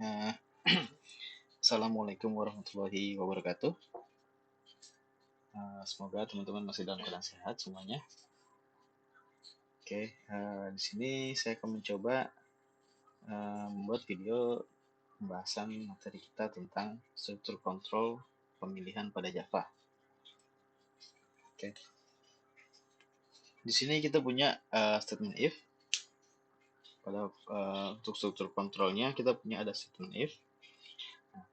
Eh, Assalamualaikum warahmatullahi wabarakatuh. Semoga teman-teman masih dalam keadaan sehat semuanya. Oke, di sini saya akan mencoba membuat video pembahasan materi kita tentang struktur kontrol pemilihan pada Java. Oke, di sini kita punya statement if. Pada untuk struktur kontrolnya kita punya ada statement if.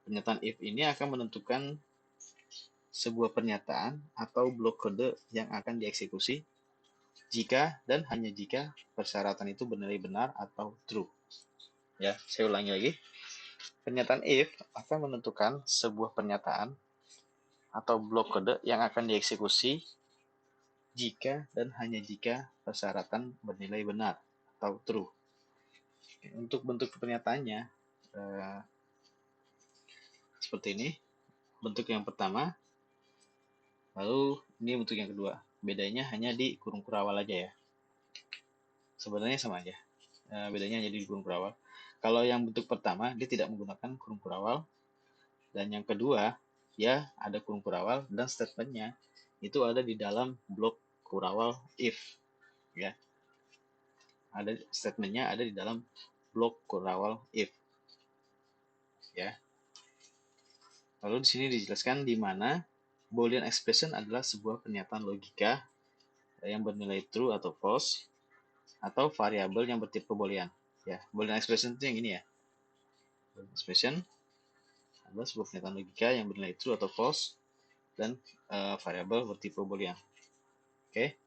Pernyataan if ini akan menentukan sebuah pernyataan atau blok kode yang akan dieksekusi jika dan hanya jika persyaratan itu bernilai benar atau true. Ya, saya ulangi lagi. Pernyataan if akan menentukan sebuah pernyataan atau blok kode yang akan dieksekusi jika dan hanya jika persyaratan bernilai benar atau true. Untuk bentuk pernyataannya seperti ini. Bentuk yang pertama, lalu ini bentuk yang kedua. Bedanya hanya di kurung kurawal aja ya. Sebenarnya sama aja. Bedanya hanya di kurung kurawal. Kalau yang bentuk pertama, dia tidak menggunakan kurung kurawal. Dan yang kedua, ya ada kurung kurawal dan statementnya itu ada di dalam blok kurawal if. Ya, ada statementnya ada di dalam blok kurawal if. Ya. Lalu di sini dijelaskan di mana Boolean expression adalah sebuah pernyataan logika yang bernilai true atau false atau variabel yang bertipe boolean. Ya, Boolean expression itu yang ini ya. Boolean expression adalah sebuah pernyataan logika yang bernilai true atau false dan variabel bertipe boolean. Oke.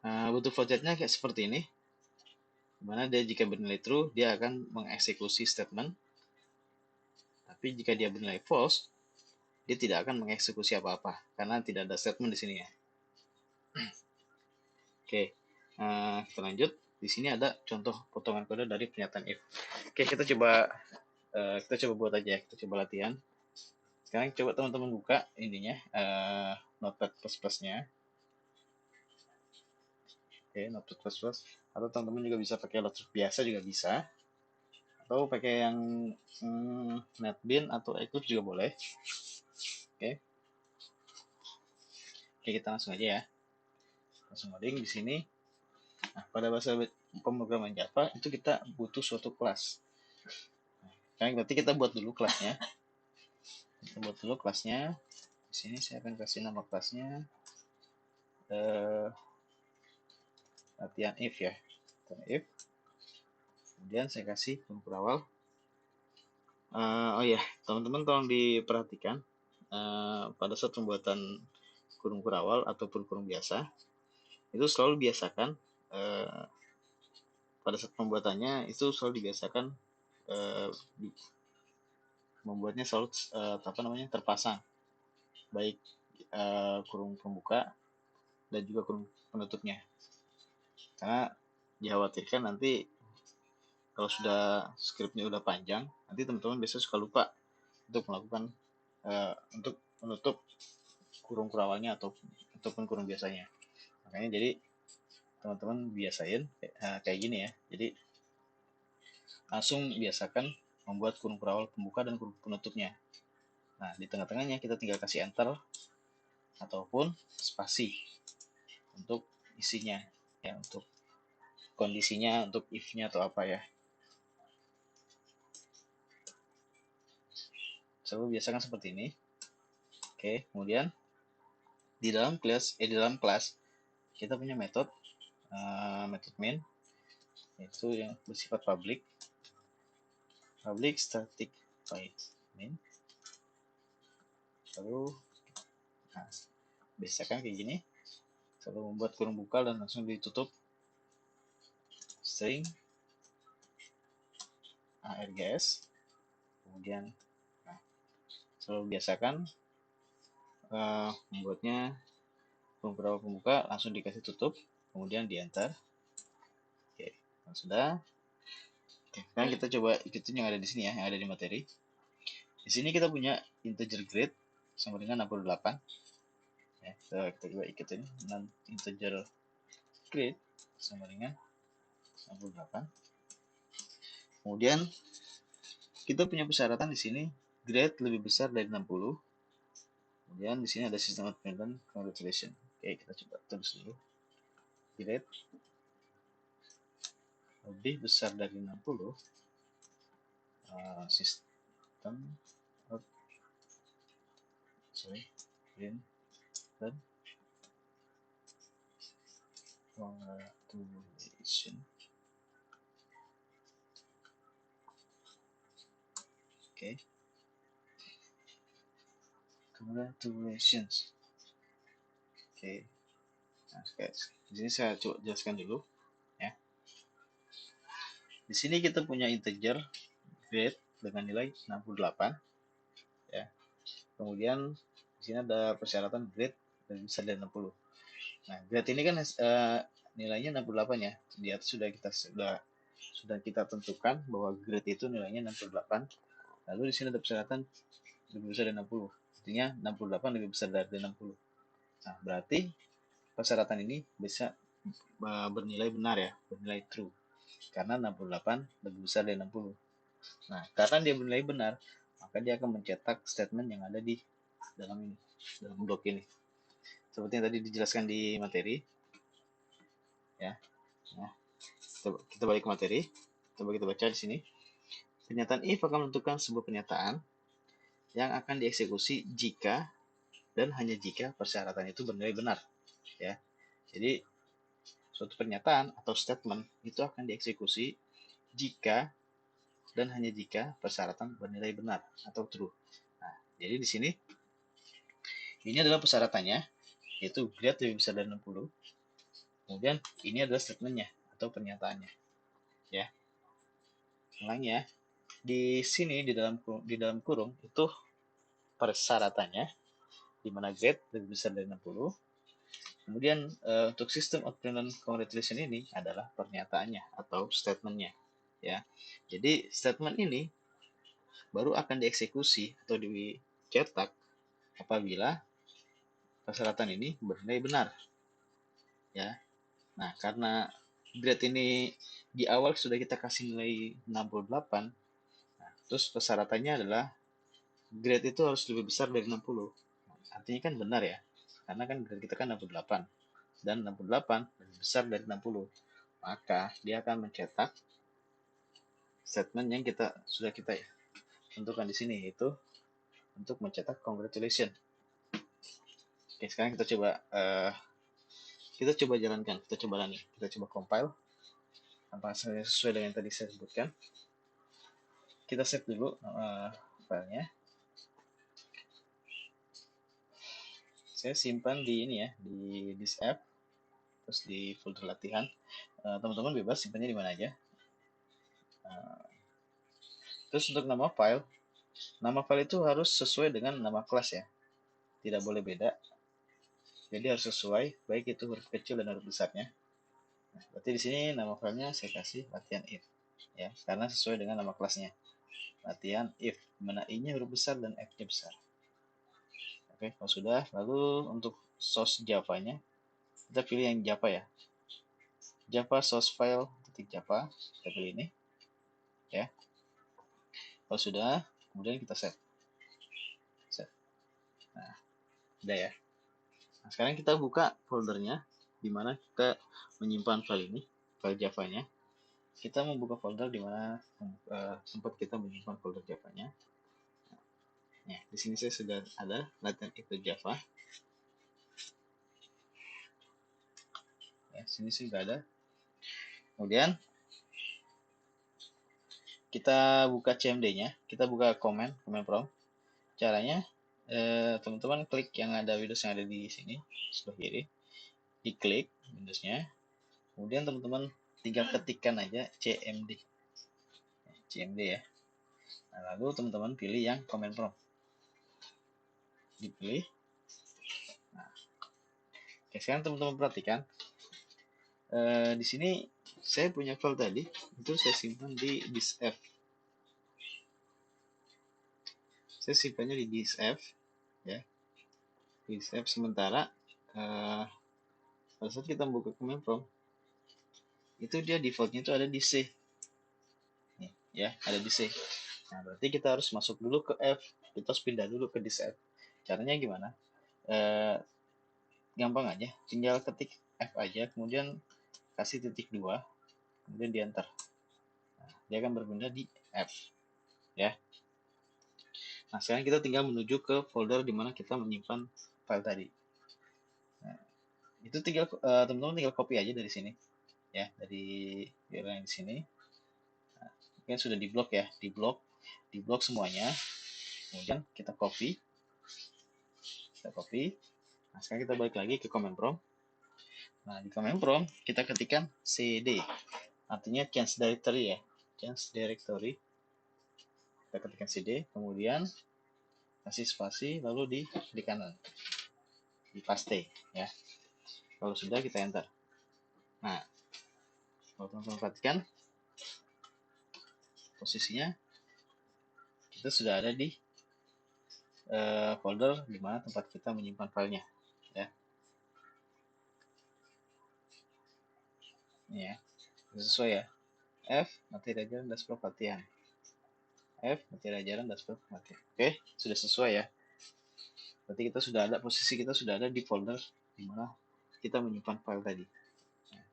Bentuk flowchartnya kayak seperti ini. Dimana dia jika bernilai true, dia akan mengeksekusi statement. Tapi jika dia bernilai false, dia tidak akan mengeksekusi apa-apa karena tidak ada statement di sini ya. Oke, kita lanjut. Di sini ada contoh potongan kode dari pernyataan if. Oke, kita coba buat aja ya. Kita coba latihan. Sekarang coba teman-teman buka ininya, Notepad++-nya. Oke, Notepad++. Atau teman-teman juga bisa pakai Logic biasa juga bisa. Atau pakai yang NetBeans atau Eclipse juga boleh. Oke. Oke, kita langsung aja ya. Langsung loading di sini. Nah, pada bahasa pemrograman Java itu kita butuh suatu kelas. Nah, berarti kita buat dulu kelasnya. Di sini saya akan kasih nama kelasnya latihan if ya. Latihan if. Kemudian saya kasih kurung awal. Oh ya, teman-teman tolong diperhatikan pada saat pembuatan kurung kurawal ataupun kurung biasa, itu selalu biasakan pada saat pembuatannya itu selalu dibiasakan membuatnya selalu terpasang, baik kurung pembuka dan juga kurung penutupnya, karena dikhawatirkan nanti kalau sudah skripnya udah panjang, nanti teman-teman biasanya suka lupa untuk melakukan untuk menutup kurung kurawalnya ataupun kurung biasanya. Makanya jadi teman-teman biasain kayak gini ya. Jadi langsung biasakan membuat kurung kurawal pembuka dan kurung penutupnya. Nah, di tengah-tengahnya kita tinggal kasih enter ataupun spasi untuk isinya ya, untuk kondisinya, untuk if-nya atau apa ya. Selalu biasakan seperti ini. Oke, kemudian di dalam kelas kita punya metode main, yaitu yang bersifat public static void main. Lalu biasakan kayak gini, selalu membuat kurung buka dan langsung ditutup string args. Kemudian selalu biasakan membuatnya beberapa pembuka langsung dikasih tutup, kemudian di enter. Oke, sudah. Oke, sekarang kita coba ikutin yang ada di sini ya, yang ada di materi. Di sini kita punya integer grade sama dengan 68. Ya, kita coba ikutin integer grade sama dengan 68. Kemudian kita punya persyaratan di sini grade lebih besar dari 60. Kemudian di sini ada sistem attendance congratulation. Oke, kita coba tulis dulu. Grade lebih besar dari 60. Sistem congratulation. Oke. Congratulations. Oke. Nah, di sini saya coba jelaskan dulu ya. Di sini kita punya integer grade dengan nilai 68 ya. Kemudian di sini ada persyaratan grade lebih besar dari 60. Nah, grade ini kan nilainya 68 ya. Di atas sudah kita tentukan bahwa grade itu nilainya 68. Lalu di sini ada persyaratan lebih besar dari 60. Artinya 68 lebih besar dari 60. Nah, berarti persyaratan ini bisa bernilai benar ya, bernilai true. Karena 68 lebih besar dari 60. Nah, karena dia bernilai benar, maka dia akan mencetak statement yang ada di dalam ini, dalam blok ini. Seperti yang tadi dijelaskan di materi. Ya. Nah, kita balik ke materi. Coba kita baca di sini. Pernyataan if akan menentukan sebuah pernyataan yang akan dieksekusi jika dan hanya jika persyaratan itu bernilai benar. Ya. Jadi suatu pernyataan atau statement itu akan dieksekusi jika dan hanya jika persyaratan bernilai benar atau true. Nah, jadi di sini ini adalah persyaratannya, yaitu grade lebih besar dari 60. Kemudian ini adalah statementnya atau pernyataannya. Ya. Ulangi ya. Di sini di dalam kurung itu persyaratannya di mana grade lebih besar dari 60. Kemudian untuk sistem output congratulation ini adalah pernyataannya atau statementnya. Ya. Jadi statement ini baru akan dieksekusi atau dicetak apabila persyaratan ini bernilai benar. Ya. Nah, karena grade ini di awal sudah kita kasih nilai 68, nah, terus persyaratannya adalah grade itu harus lebih besar dari 60. Artinya kan benar ya. Karena kan grade kita kan 68 dan 68 lebih besar dari 60. Maka dia akan mencetak statement yang sudah kita tentukan di sini, yaitu untuk mencetak congratulation. Oke, sekarang kita coba jalankan, kita coba compile apa sesuai dengan yang tadi saya sebutkan. Kita save dulu filenya. Saya simpan di ini ya, di disk app, terus di folder latihan. Teman-teman bebas simpannya di mana aja. Terus untuk nama file itu harus sesuai dengan nama kelas ya, tidak boleh beda. Jadi harus sesuai, baik itu huruf kecil dan huruf besarnya. Nah, berarti di sini nama filenya saya kasih latihan if, ya, karena sesuai dengan nama kelasnya. Latihan if, mana i-nya huruf besar dan f-nya besar. Oke, kalau sudah, lalu untuk source Java-nya kita pilih yang Java ya. Java source file .java, kita pilih ini, ya. Kalau sudah, kemudian kita save. Nah, udah ya. Nah, sekarang kita buka foldernya, di mana kita menyimpan file ini, file Java-nya. Kita membuka folder di mana tempat kita menyimpan folder Java-nya. Nah, di sini saya sudah ada latihan itu Java. Ya, sini sudah ada. Kemudian kita buka CMD-nya, kita buka command prompt. Caranya teman-teman klik yang ada Windows yang ada di sini sebelah kiri, diklik Windows-nya, kemudian teman-teman tinggal ketikkan aja CMD ya. Nah, lalu teman-teman pilih yang command prompt, dipilih. Nah, oke, sekarang teman-teman perhatikan di sini saya punya file tadi itu saya simpan di disk F. Saya simpannya di disk F ya, di disk F. Sementara pada saat kita membuka command prompt itu dia defaultnya itu ada di C nih, ya, ada di C. Nah, berarti kita harus masuk dulu ke F, kita harus pindah dulu ke disk F. Caranya gimana? Gampang aja, tinggal ketik F aja, kemudian kasih titik 2, kemudian di enter. Nah, dia akan berpindah di F, ya. Nah, sekarang kita tinggal menuju ke folder di mana kita menyimpan file tadi. Nah, itu tinggal teman-teman tinggal copy aja dari sini, ya, dari URL yang di sini. Nah, kan sudah diblok ya, diblok semuanya. Kemudian kita copy. Nah, sekarang kita balik lagi ke command prompt. Nah, di command prompt kita ketikkan cd, artinya change directory ya, change directory. Kita ketikkan cd, kemudian kasih spasi, lalu di kanan, di paste ya. Kalau sudah, kita enter. Nah, kalau teman-teman perhatikan posisinya, kita sudah ada di folder di mana tempat kita menyimpan filenya ya. Ini ya, sesuai ya. F materi ajaran dashboard pelatihan. F materi ajaran dashboard pelatihan. Oke, sudah sesuai ya. Berarti kita sudah ada, posisi kita sudah ada di folder di mana kita menyimpan file tadi. Nah,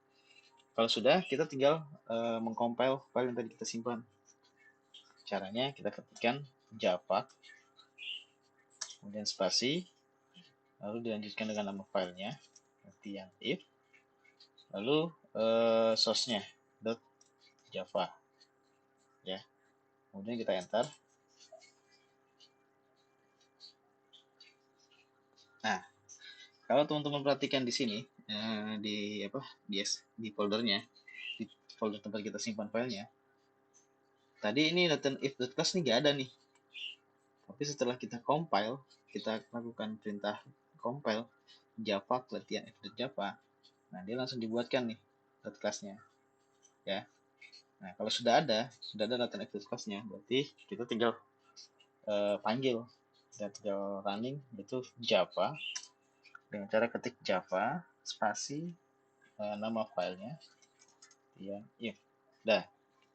kalau sudah, kita tinggal mengcompile file yang tadi kita simpan. Caranya kita ketikkan Java, kemudian spasi, lalu dilanjutkan dengan nama filenya, seperti yang if, lalu source-nya .java ya. Kemudian kita enter. Nah, kalau teman-teman perhatikan di sini di foldernya, di folder tempat kita simpan filenya, tadi ini latent if.class ini nggak ada nih. Tapi setelah kita compile, kita lakukan perintah compile Java pelatihan f.java, nah dia langsung dibuatkan nih class-nya ya. Nah, kalau sudah ada latent if.class-nya, berarti kita tinggal panggil dan tinggal running itu Java dengan cara ketik Java spasi nama filenya ya if. Dah,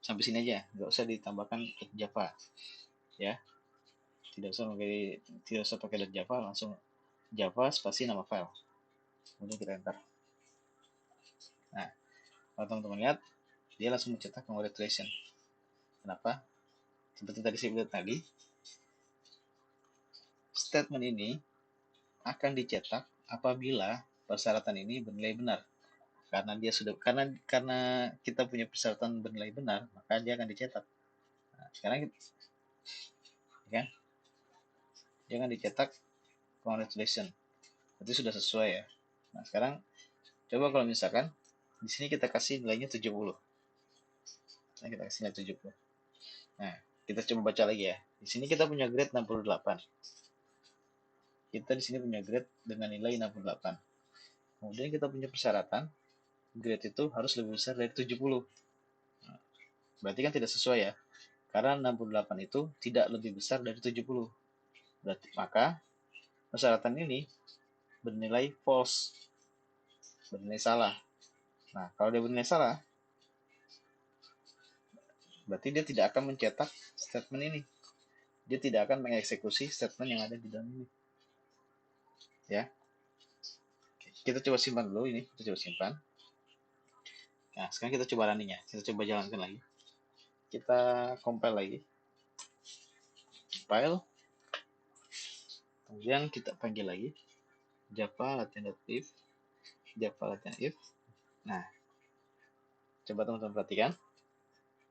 sampai sini aja, nggak usah ditambahkan Java ya. Tidak usah pakai Java, langsung Java spasi nama file, kemudian kita enter. Nah, kalau teman-teman lihat, dia langsung mencetak congratulations. Kenapa? Seperti tadi saya bilang tadi, statement ini akan dicetak apabila persyaratan ini bernilai benar. Karena kita punya persyaratan bernilai benar, maka dia akan dicetak. Nah, sekarang ya, dia akan dicetak congratulations. Berarti sudah sesuai ya. Nah, sekarang coba kalau misalkan di sini kita kasih nilainya 70. Nah, kita kasih nilai 70. Nah, kita coba baca lagi ya. Di sini kita punya grade 68. Kita di sini punya grade dengan nilai 68. Kemudian kita punya persyaratan grade itu harus lebih besar dari 70. Nah, berarti kan tidak sesuai ya. Karena 68 itu tidak lebih besar dari 70. Berarti maka persyaratan ini bernilai false, bernilai salah. Nah, kalau dia bernilai salah, berarti dia tidak akan mencetak statement ini. Dia tidak akan mengeksekusi statement yang ada di dalam ini. Ya. Kita coba simpan dulu ini, kita coba simpan. Nah, sekarang kita coba running ya. Kita coba jalankan lagi. Kita compile lagi. Compile. Kemudian kita panggil lagi Java latihan.if. Java latihan.if. Nah, coba teman-teman perhatikan.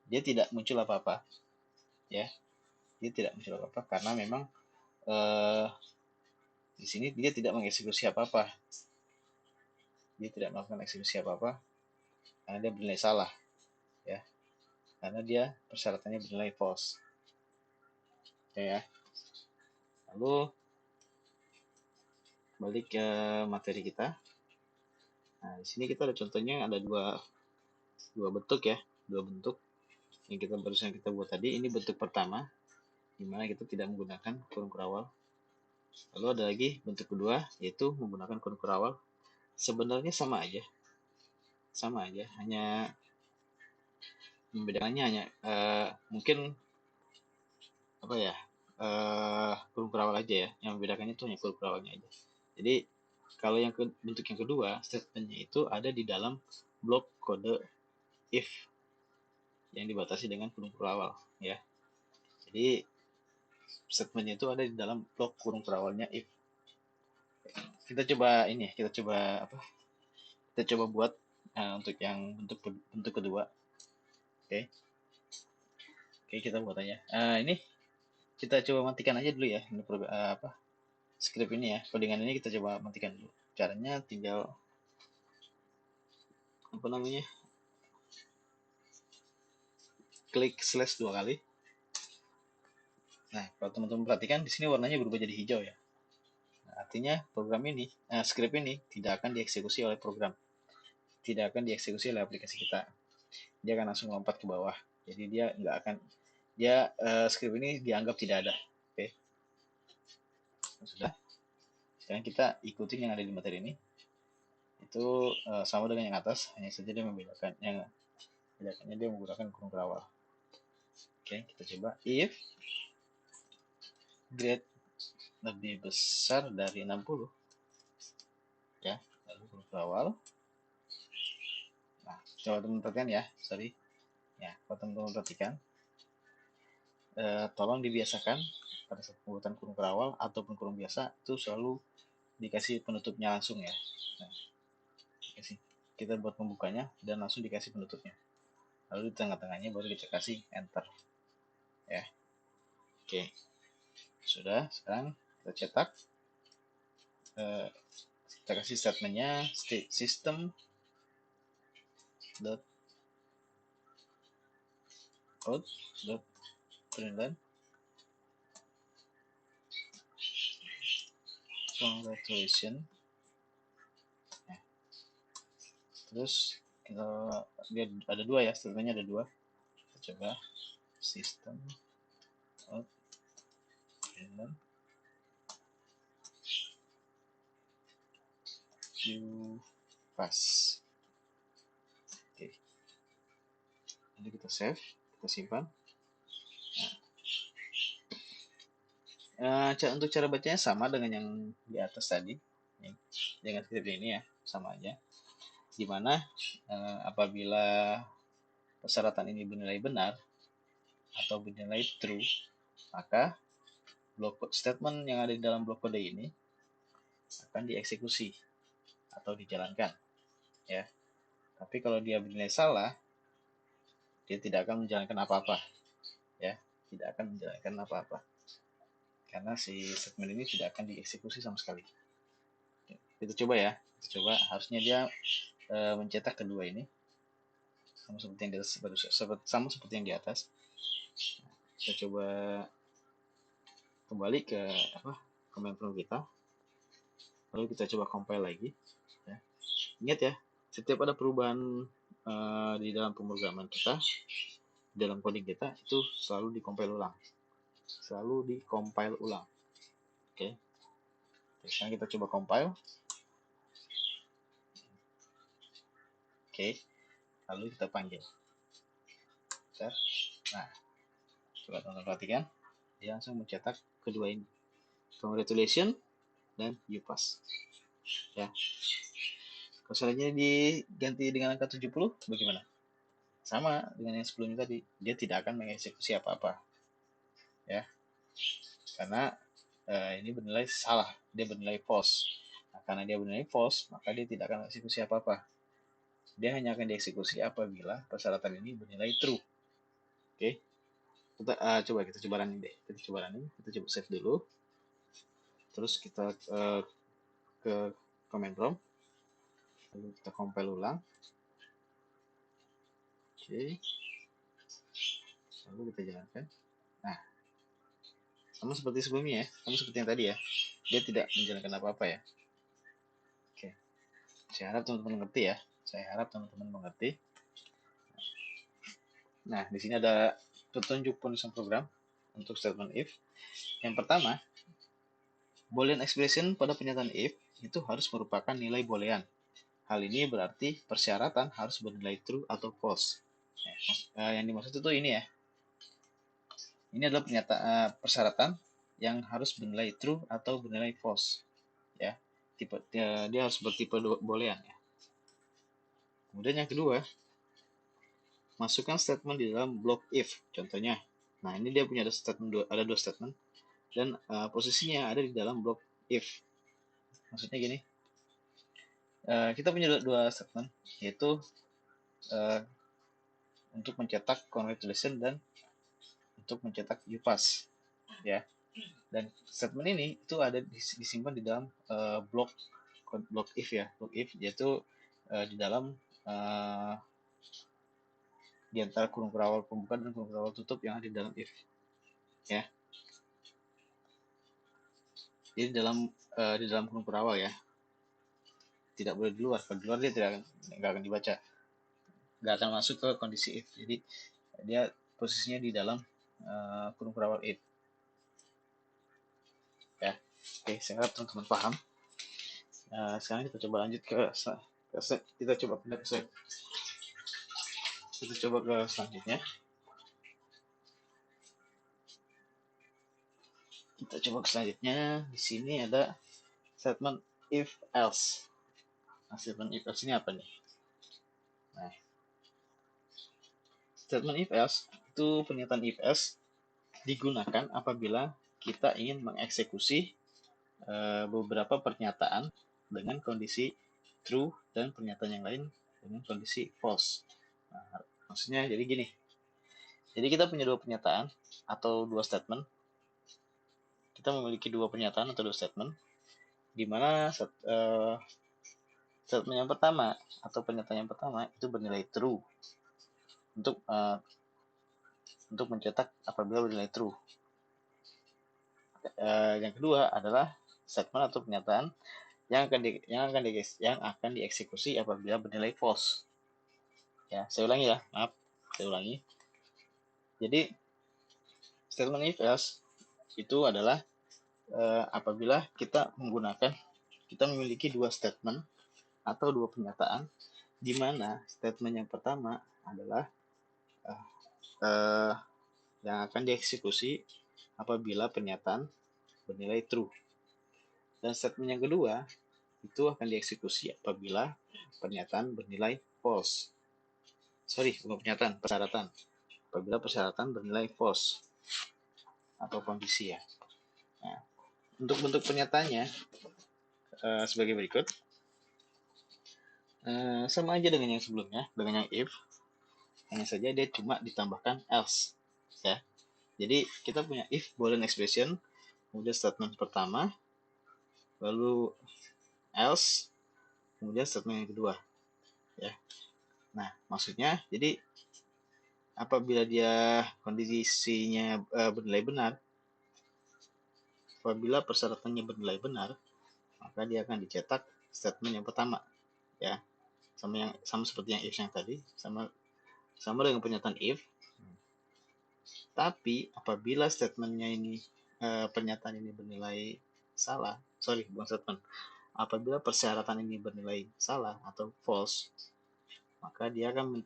Dia tidak muncul apa-apa. Ya. Dia tidak muncul apa-apa karena memang di sini dia tidak mengeksekusi apa-apa. Dia tidak melakukan eksekusi apa-apa karena dia bernilai salah. Ya. Karena dia persyaratannya bernilai false. Ya. Lalu balik ke materi kita. Nah, di sini kita ada contohnya, ada dua bentuk ya, dua bentuk yang barusan kita buat tadi. Ini bentuk pertama, di mana kita tidak menggunakan kurung kurawal. Lalu ada lagi bentuk kedua, yaitu menggunakan kurung kurawal. Sebenarnya sama aja, hanya membedakannya mungkin apa ya, kurung perawal aja ya. Yang membedakannya itu hanya kurung perawalnya aja. Jadi kalau bentuk yang kedua, statementnya itu ada di dalam blok kode if yang dibatasi dengan kurung perawal ya. Jadi statementnya itu ada di dalam blok kurung perawalnya if. Kita coba ini, kita coba apa? Kita coba buat untuk yang bentuk kedua. Oke. Oke, kita buat aja. Ini kita coba matikan aja dulu ya. Ini script ini ya. Codingan ini kita coba matikan dulu. Caranya tinggal apa namanya? Klik slash 2 kali. Nah, kalau teman-teman perhatikan di sini warnanya berubah jadi hijau ya. Nah, artinya program ini, script ini tidak akan dieksekusi oleh program. Tidak akan dieksekusi oleh aplikasi kita. Dia akan langsung lompat ke bawah. Jadi dia nggak akan, script ini dianggap tidak ada. Oke. Sudah. Sekarang kita ikutin yang ada di materi ini. Itu sama dengan yang atas, hanya saja dia membedakan. Yang bedakannya dia menggunakan kurung perawal. Oke, kita coba if grade lebih besar dari 60 ya, lalu kurung perawal. Nah, coba teman-teman perhatikan ya, kalau teman-teman perhatikan, tolong dibiasakan pada saat pembuatan kurung perawal ataupun kurung biasa itu selalu dikasih penutupnya langsung ya. Nah, kita buat pembukanya dan langsung dikasih penutupnya. Lalu di tengah-tengahnya baru kita kasih enter ya. Oke, sudah. Sekarang kita cetak, kita kasih statementnya system dot out dot println congratulations. Nah, terus dia ada dua ya, statementnya ada dua. Kita coba system out println you pass. Oke, nanti kita save, kita simpan. Untuk cara bacanya sama dengan yang di atas tadi dengan script ini ya, sama aja. Dimana apabila persyaratan ini bernilai benar atau bernilai true, maka blok statement yang ada di dalam blok kode ini akan dieksekusi atau dijalankan ya. Tapi kalau dia bernilai salah, dia tidak akan menjalankan apa-apa ya, tidak akan menjalankan apa-apa karena si statement ini tidak akan dieksekusi sama sekali. Kita coba ya, harusnya dia mencetak kedua ini sama seperti yang di atas, sama seperti yang di atas. Kita coba kembali ke command prompt kita, lalu kita coba compile lagi ya. Ingat ya, setiap ada perubahan di dalam pemrograman kita, di dalam coding kita, itu selalu di-compile ulang. Oke. Sekarang kita coba compile. Oke. Lalu kita panggil. Nah, coba teman-teman perhatikan, dia langsung mencetak kedua ini. Congratulations dan you pass. Ya. Kalau selanjutnya diganti dengan angka 70, bagaimana? Sama dengan yang sebelumnya tadi, dia tidak akan mengeksekusi apa-apa. Ya. Karena ini bernilai salah, dia bernilai false. Nah, karena dia bernilai false, maka dia tidak akan eksekusi apa-apa. Dia hanya akan dieksekusi apabila persyaratan ini bernilai true. Oke. Kita coba running deh. Kita coba save dulu. Terus kita ke command prompt. Lalu kita compile ulang. Oke. Lalu kita jalankan. Nah, sama seperti sebelumnya ya, sama seperti yang tadi ya. Dia tidak menjalankan apa-apa ya. Oke. Saya harap teman-teman mengerti. Nah, di sini ada petunjuk penulisan program untuk statement if. Yang pertama, boolean expression pada pernyataan if itu harus merupakan nilai boolean. Hal ini berarti persyaratan harus bernilai true atau false. Yang dimaksud itu ini ya. Ini adalah persyaratan yang harus bernilai true atau bernilai false, ya. Dia harus bertipe boolean, ya. Kemudian yang kedua, masukkan statement di dalam blok if. Contohnya, nah ini dia punya ada dua statement dan posisinya ada di dalam blok if. Maksudnya gini, kita punya dua statement, yaitu untuk mencetak congratulations dan untuk mencetak you pass, ya. Dan statement ini itu ada disimpan di dalam blok if, ya. Blok if yaitu di dalam di antara kurung kurawal pembuka dan kurung kurawal tutup yang ada di dalam if, ya. Jadi di dalam kurung kurawal, ya, tidak boleh di luar. Kalau di luar dia nggak akan dibaca, nggak akan masuk ke kondisi if. Jadi dia posisinya di dalam kurung kurawal if, ya. Oke, saya harap teman-teman paham. Sekarang kita coba lanjut ke slide. Kita coba pindah ke slide. Kita coba ke selanjutnya. Kita coba ke selanjutnya. Di sini ada statement if else. Nah, statement if else ini apa nih? Nah, statement if else itu pernyataan if else digunakan apabila kita ingin mengeksekusi beberapa pernyataan dengan kondisi true dan pernyataan yang lain dengan kondisi false. Nah, maksudnya jadi gini. Jadi kita punya dua pernyataan atau dua statement. Kita memiliki dua pernyataan atau dua statement, di mana statement yang pertama atau pernyataan yang pertama itu bernilai true untuk mencetak apabila bernilai true. Yang kedua adalah statement atau pernyataan yang akan dieksekusi apabila bernilai false. Ya, saya ulangi ya, maaf, saya ulangi. Jadi statement if else itu adalah apabila kita memiliki dua statement atau dua pernyataan, di mana statement yang pertama adalah yang akan dieksekusi apabila pernyataan bernilai true. Dan statement yang kedua itu akan dieksekusi apabila pernyataan bernilai false. Bukan pernyataan, persyaratan. Apabila persyaratan bernilai false atau kondisi, ya. Nah, untuk bentuk pernyataannya sebagai berikut. Sama aja dengan yang sebelumnya, dengan yang if. Hanya saja dia cuma ditambahkan else, ya. Jadi kita punya if boolean expression, kemudian statement pertama, lalu else, kemudian statement yang kedua, ya. Nah, maksudnya jadi apabila dia kondisinya bernilai benar, apabila persyaratannya bernilai benar, maka dia akan dicetak statement yang pertama, ya. Sama seperti yang if yang tadi, sama dengan pernyataan if. Tapi apabila statementnya ini pernyataan ini bernilai salah, bukan statement. Apabila persyaratan ini bernilai salah atau false, maka dia akan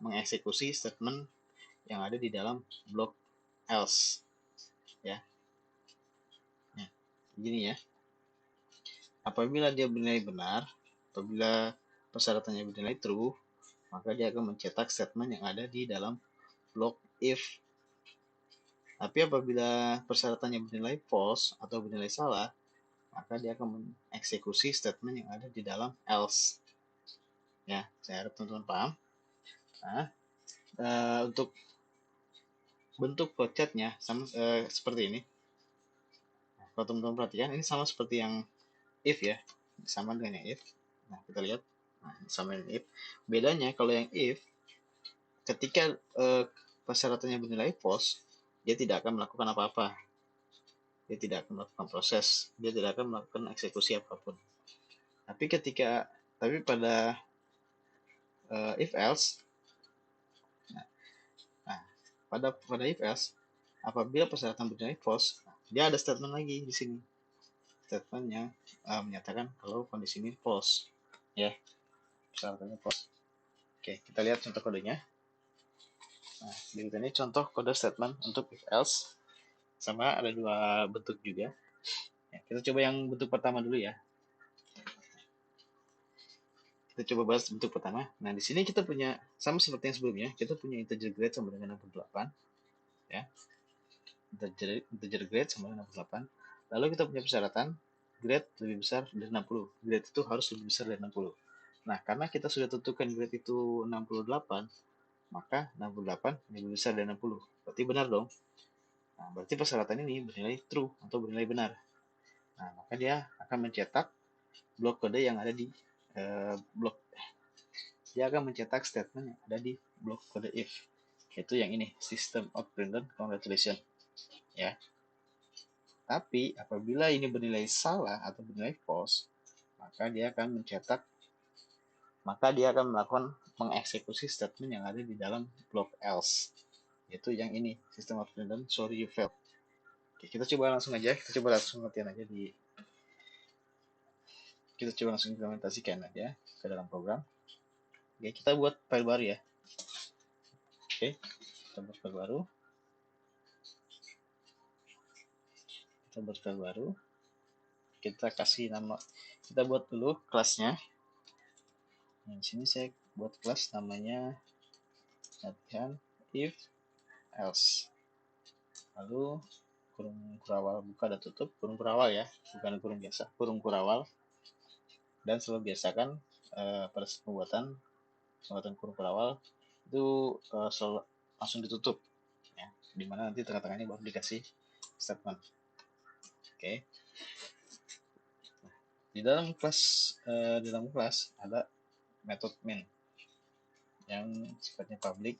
mengeksekusi statement yang ada di dalam blok else, ya. Nah, gini ya. Apabila dia bernilai benar, apabila persyaratannya bernilai true, maka dia akan mencetak statement yang ada di dalam blok if. Tapi apabila persyaratannya bernilai false atau bernilai salah, maka dia akan mengeksekusi statement yang ada di dalam else. Ya, saya harap teman-teman paham. Nah, untuk bentuk flowchartnya sama seperti ini. Nah, kalau teman-teman perhatikan, ini sama seperti yang if, ya, sama dengan yang if. Nah, kita lihat, sama dengan if. Bedanya kalau yang if, ketika persyaratannya bernilai false, dia tidak akan melakukan apa-apa. Dia tidak akan melakukan proses, dia tidak akan melakukan eksekusi apapun. Tapi pada if else, pada if else, apabila persyaratan bernilai false, dia ada statement lagi di sini, statement yang menyatakan kalau kondisi ini false, ya, persyaratannya false. Oke, kita lihat contoh kodenya. Nah, berikut ini contoh kode statement untuk if else. Sama ada dua bentuk juga. Ya, kita coba yang bentuk pertama dulu ya. Kita coba bahas bentuk pertama. Nah, di sini kita punya sama seperti yang sebelumnya, kita punya integer grade sama dengan 68, ya. Integer grade sama dengan 68. Lalu kita punya persyaratan grade lebih besar dari 60. Grade itu harus lebih besar dari 60. Nah, karena kita sudah tentukan grade itu 68, maka 68 lebih besar dari 60. Berarti benar dong. Nah, berarti persyaratan ini bernilai true atau bernilai benar. Nah, maka dia akan mencetak blok kode yang ada di blok. Dia akan mencetak statement yang ada di blok kode if, yaitu yang ini, system out println congratulations, ya. Tapi apabila ini bernilai salah atau bernilai false, maka dia akan melakukan mengeksekusi statement yang ada di dalam blok else, yaitu yang ini, system out println sorry you failed. Oke, kita coba langsung latihan aja kita coba langsung implementasikan aja ke dalam program. Oke, kita buat file baru ya. Oke, kita buat file baru. Kita kasih nama, kita buat dulu kelasnya. Nah, di sini saya buat kelas namanya latihan if else. Lalu kurung kurawal buka dan tutup, kurung kurawal ya, bukan kurung biasa, kurung kurawal. Dan selalu biasakan pada pembuatan kurung kurawal itu selalu langsung ditutup, ya, dimana nanti tengah-tengahnya baru dikasih statement. Oke. Di dalam kelas ada method main yang sifatnya public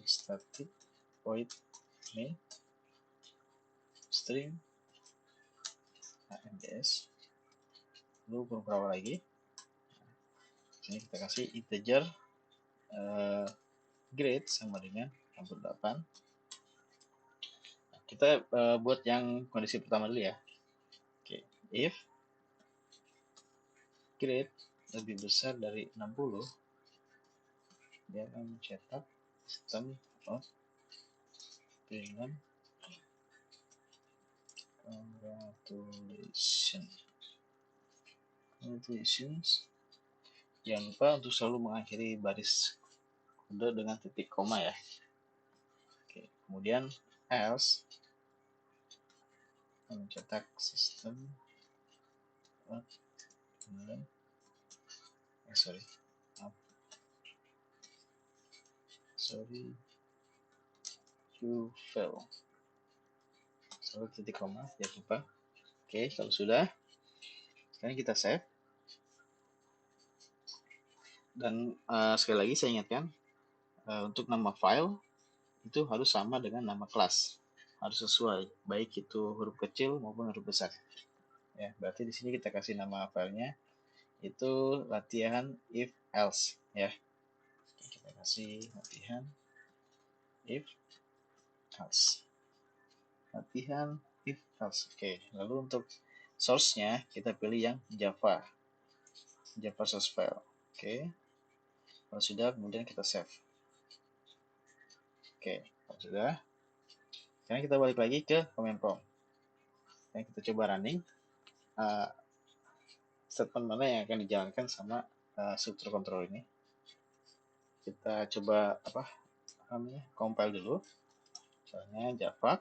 static void main string amds, lalu kurung kurawal lagi. Ini kita kasih integer grade sama dengan 68. Nah, kita buat yang kondisi pertama dulu ya. Oke, if grade lebih besar dari 60, dia akan mencetak system out println congratulations. Jangan lupa untuk selalu mengakhiri baris kode dengan titik koma ya. Oke, kemudian else mencetak sistem you fail. Selalu titik koma, jangan lupa. Oke, kalau sudah, sekarang kita save. Dan sekali lagi saya ingatkan, untuk nama file itu harus sama dengan nama kelas, harus sesuai, baik itu huruf kecil maupun huruf besar. Ya, berarti di sini kita kasih nama filenya itu latihan if else ya. Kita kasih latihan if else. Oke, lalu untuk source-nya kita pilih yang Java source file. Oke, kalau sudah kemudian kita save. Oke, kalau sudah, sekarang kita balik lagi ke command prompt. Dan kita coba running statement mana yang akan dijalankan sama struktur control ini. Kita coba compile dulu. Misalnya Java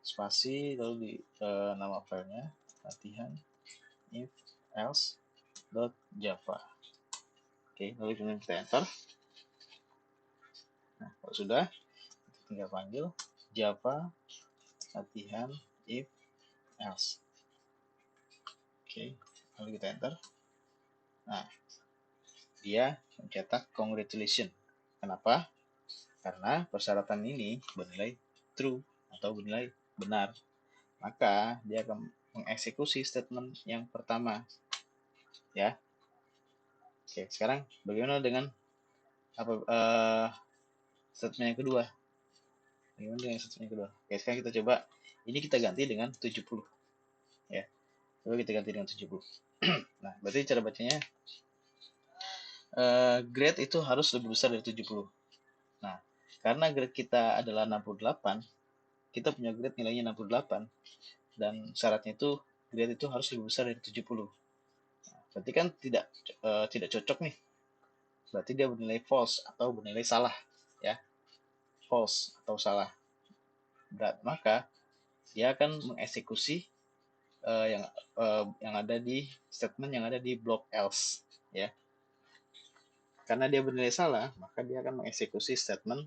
spasi lalu di nama filenya latihan if else.java. Oke, lalu kemudian kita enter. Nah, kalau sudah, kita tinggal panggil Java latihan if else. Oke, lalu kita enter. Nah, dia mencetak congratulations. Kenapa? Karena persyaratan ini bernilai true atau bernilai benar. Maka dia akan mengeksekusi statement yang pertama. Ya. Oke, sekarang bagaimana dengan statement yang kedua? Oke, sekarang kita coba. Ini kita ganti dengan 70. Ya. Coba kita ganti dengan 70. Nah, berarti cara bacanya grade itu harus lebih besar dari 70. karena grade kita adalah 68, kita punya grade nilainya 68, dan syaratnya itu grade itu harus lebih besar dari 70. Berarti kan tidak cocok nih. Berarti dia bernilai false atau bernilai salah, ya. False atau salah. Maka dia akan mengeksekusi yang ada di statement yang ada di block else, ya. Karena dia bernilai salah, maka dia akan mengeksekusi statement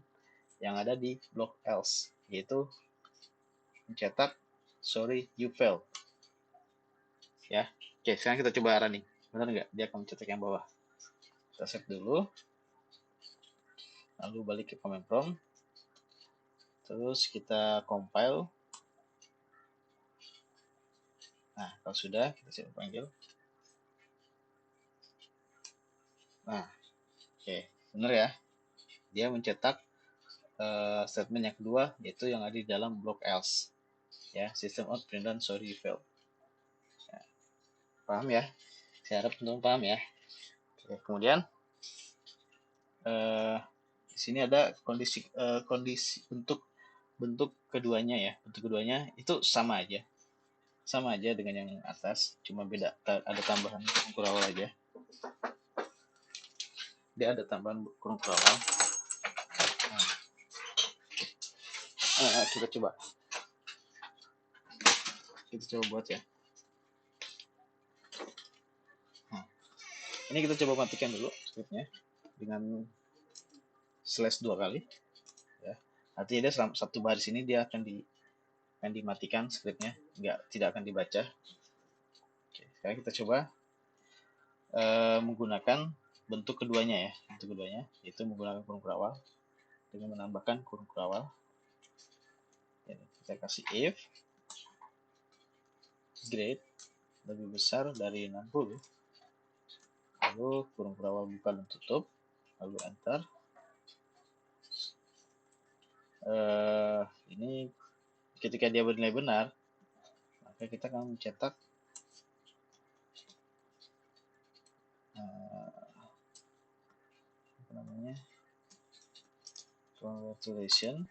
yang ada di block else, yaitu mencetak sorry you failed, ya. Oke, sekarang kita coba running. Benar nggak? Dia akan mencetak yang bawah. Kita save dulu, lalu balik ke command prompt, terus kita compile. Nah, kalau sudah, kita coba panggil. Nah, oke, benar ya. Dia mencetak statement yang kedua, yaitu yang ada di dalam block else, ya. System out print sorry you failed. Ya. Paham ya? Saya harap teman-teman paham ya. Oke, kemudian di sini ada kondisi bentuk keduanya ya. Bentuk keduanya itu sama aja dengan yang atas, cuma beda ada tambahan kurung kurawal aja. Dia ada tambahan kurung kurawal. Kita coba buat ya. Ini kita coba matikan dulu scriptnya dengan slash 2 kali, ya. Artinya dia satu baris ini dia akan dimatikan scriptnya, tidak akan dibaca. Oke, sekarang kita coba menggunakan bentuk keduanya ya. Bentuk keduanya yaitu menggunakan kurung kurawal dengan menambahkan kurung kurawal. Kita kasih if grade lebih besar dari 60, lalu kurung kurawal buka dan tutup, lalu enter. Ini ketika dia bernilai benar, maka kita akan mencetak apa namanya, congratulations,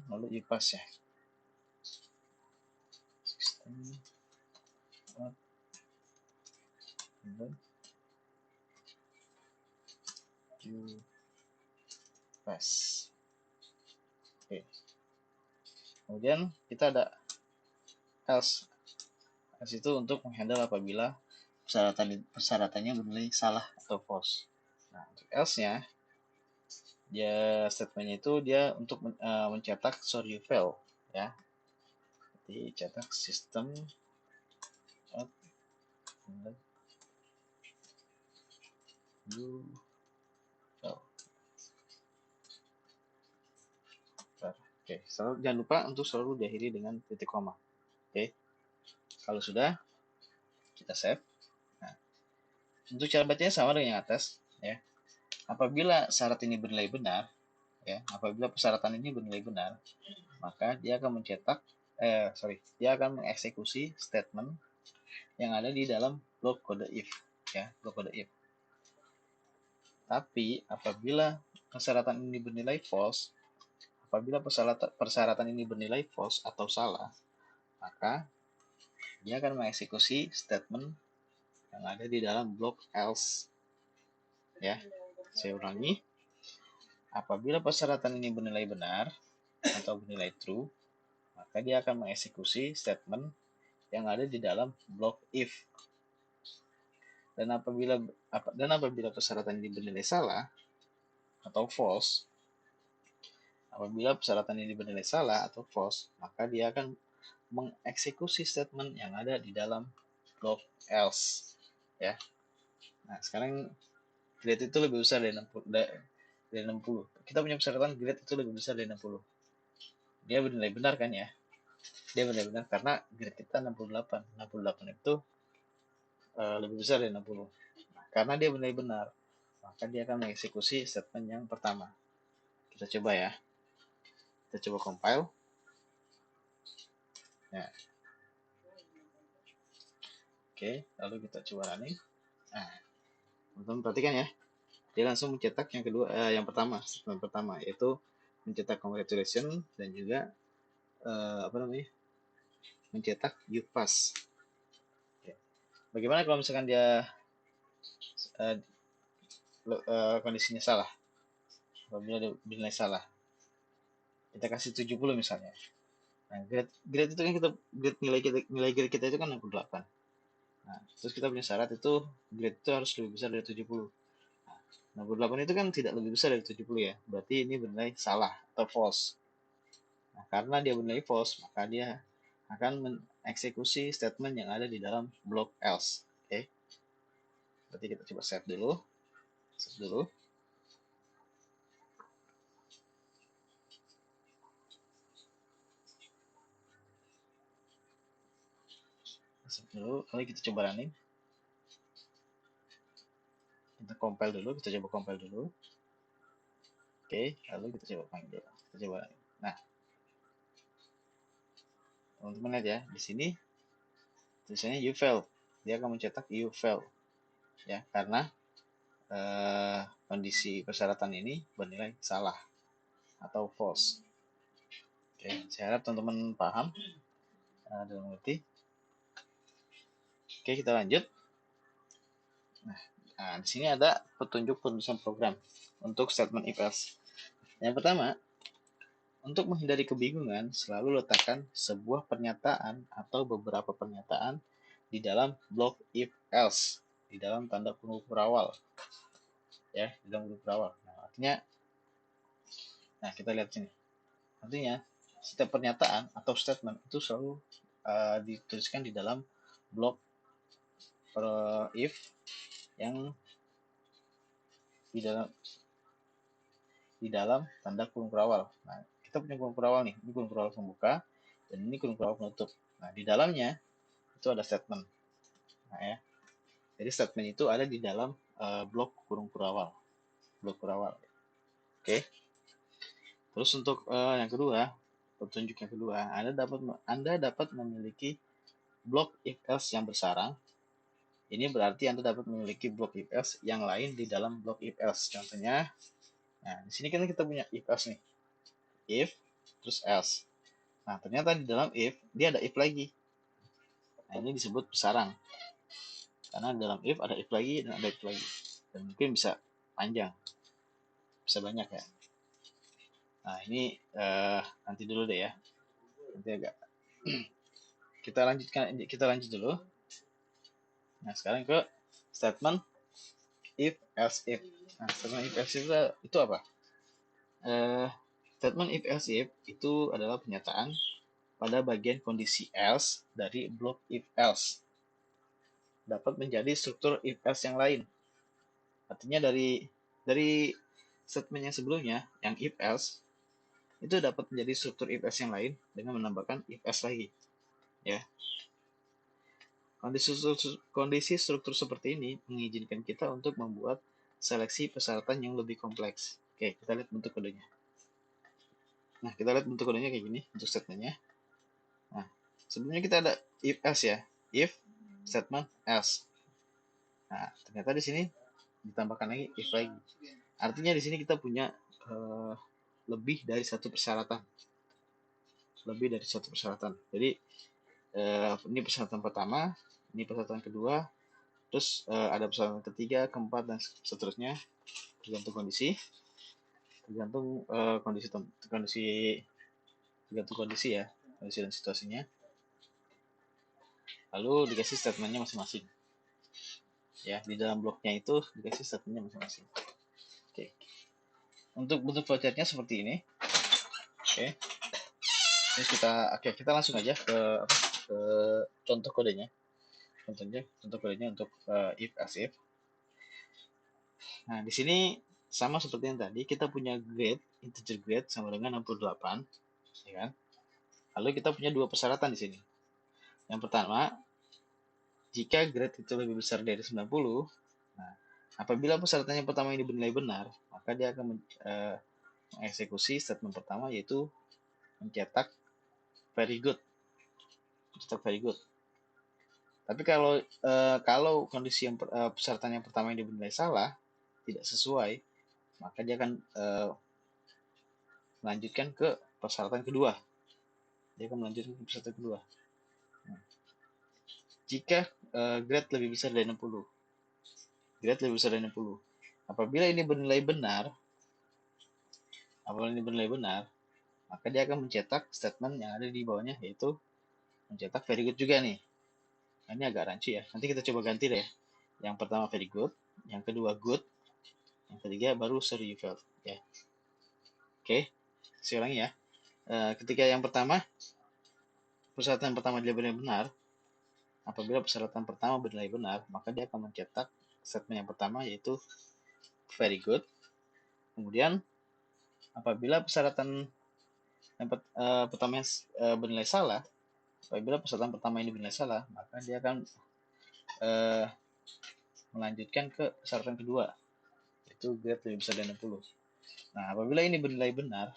lalu you pass ya. System out you pass. Oke. Kemudian kita ada else. Else itu untuk menghandle apabila persyaratannya bernilai salah atau false. Nah, untuk else-nya, dia statementnya itu dia untuk mencetak sorry you fail, ya. Jadi cetak system out you fail. Oke, jangan lupa untuk selalu diakhiri dengan titik koma. Oke, kalau sudah kita save. Nah, untuk cara bacanya sama dengan yang atas, ya. Apabila syarat ini bernilai benar, ya, apabila persyaratan ini bernilai benar, maka dia akan dia akan mengeksekusi statement yang ada di dalam blok kode if, ya, blok kode if. Tapi apabila persyaratan ini bernilai false, apabila persyaratan ini bernilai false atau salah, maka dia akan mengeksekusi statement yang ada di dalam blok else, ya. Saya ulangi, apabila persyaratan ini bernilai benar atau bernilai true, maka dia akan mengeksekusi statement yang ada di dalam blok if. Dan apabila persyaratan ini bernilai salah atau false, maka dia akan mengeksekusi statement yang ada di dalam block else, ya. Nah, sekarang grade itu lebih besar dari 60. Kita punya persyaratan grade itu lebih besar dari 60. Dia bernilai benar kan ya? Dia bernilai benar karena grade kita 68. 68 itu lebih besar dari 60. Nah, karena dia bernilai benar, maka dia akan mengeksekusi statement yang pertama. Kita coba ya. Kita coba compile. Ya. Oke, lalu kita coba running. Nah, teman-teman perhatikan ya. dia langsung mencetak yang kedua, yang pertama, statement pertama, yaitu mencetak congratulations dan juga mencetak you pass. Bagaimana kalau misalkan dia kondisinya salah? Apabila dinilai salah, kita kasih 70 misalnya. Nah, grade itu kan nilai grade kita itu kan 68. Nah, terus kita punya syarat itu grade itu harus lebih besar dari 70. Nah, 68 itu kan tidak lebih besar dari 70 ya. Berarti ini bernilai salah atau false. Nah, karena dia bernilai false, maka dia akan mengeksekusi statement yang ada di dalam blok else. Oke. Berarti kita coba save dulu. Save dulu. Save dulu. Lalu kita coba running. Kita compile dulu. Kita coba compile dulu. Oke. Lalu kita coba panggil. Kita coba running. Nah, teman-teman lihat ya. Di sini tulisannya you fail. Dia akan mencetak you fail. Ya, karena kondisi persyaratan ini bernilai salah atau false. Oke, saya harap teman-teman paham dan mengerti. Oke, kita lanjut. Nah, di sini ada petunjuk penulisan program untuk statement if else. Yang pertama, untuk menghindari kebingungan, selalu letakkan sebuah pernyataan atau beberapa pernyataan di dalam blok if else, di dalam tanda kurung berawal. Ya, di dalam kurung berawal. Nah, kita lihat sini. Artinya, setiap pernyataan atau statement itu selalu dituliskan di dalam blok if yang di dalam tanda kurung berawal. Nah, kita punya kurung berawal nih. Ini kurung berawal pembuka dan ini kurung berawal penutup. Nah, di dalamnya itu ada statement. Nah, ya. Jadi statement itu ada di dalam blok kurung berawal. Blok berawal. Oke. Terus untuk yang kedua, petunjuk yang kedua, Anda dapat memiliki blok if else yang bersarang. Ini berarti Anda dapat memiliki blok if else yang lain di dalam blok if else. Contohnya, nah di sini kan kita punya if else nih. If terus else. Nah, ternyata di dalam if dia ada if lagi. Nah, ini disebut bersarang. Karena dalam if ada if lagi dan ada if lagi. Dan mungkin bisa panjang. Bisa banyak ya. Nah, ini nanti dulu deh ya. Nanti agak kita lanjut dulu. Nah, sekarang ke statement if else if. Nah, statement if else if itu apa? Statement if else if itu adalah pernyataan pada bagian kondisi else dari blok if else dapat menjadi struktur if else yang lain. Artinya dari statement yang sebelumnya yang if else itu dapat menjadi struktur if else yang lain dengan menambahkan if else lagi. Ya. Kondisi struktur seperti ini mengizinkan kita untuk membuat seleksi persyaratan yang lebih kompleks. Oke, kita lihat bentuk kodenya. Nah, kita lihat bentuk kodenya kayak gini untuk statementnya. Nah, sebelumnya kita ada if else ya, if statement else. Nah, ternyata di sini ditambahkan lagi if lagi. Artinya di sini kita punya lebih dari satu persyaratan. Lebih dari satu persyaratan. Jadi ini persyaratan pertama, ini persyaratan kedua, terus ada persyaratan ketiga, keempat dan seterusnya tergantung kondisi, tergantung kondisi ya, kondisi dan situasinya. Lalu dikasih statementnya masing-masing. Ya, di dalam bloknya itu dikasih statementnya masing-masing. Oke. Untuk bentuk flowchartnya seperti ini. Oke. Terus kita langsung aja ke contoh kodenya. Contoh kodenya untuk if as if. Nah, di sini sama seperti yang tadi, kita punya grade, integer grade sama dengan 68, ya kan? Lalu kita punya dua persyaratan di sini. Yang pertama, jika grade itu lebih besar dari 90, nah, apabila persyaratan yang pertama ini bernilai benar, maka dia akan mengeksekusi statement pertama, yaitu mencetak very good. Mencetak very good. Tapi kalau kondisi yang persyaratan yang pertama ini bernilai salah, tidak sesuai, maka dia akan melanjutkan ke persyaratan kedua. Nah, jika grade lebih besar dari 60, apabila ini bernilai benar, maka dia akan mencetak statement yang ada di bawahnya, yaitu mencetak very good juga nih. Nah, ini agak rancu ya. Nanti kita coba ganti deh. Yang pertama very good, yang kedua good, yang ketiga baru sorry you failed. Ya. Oke, saya ulangi ya. Ketika yang pertama, persyaratan pertama dia benar-benar, apabila persyaratan pertama bernilai benar, maka dia akan mencetak statement yang pertama, yaitu very good. Kemudian apabila persyaratan yang pertama bernilai salah, maka dia akan melanjutkan ke persyaratan kedua, yaitu grade lebih besar dari 60. Nah, apabila ini bernilai benar,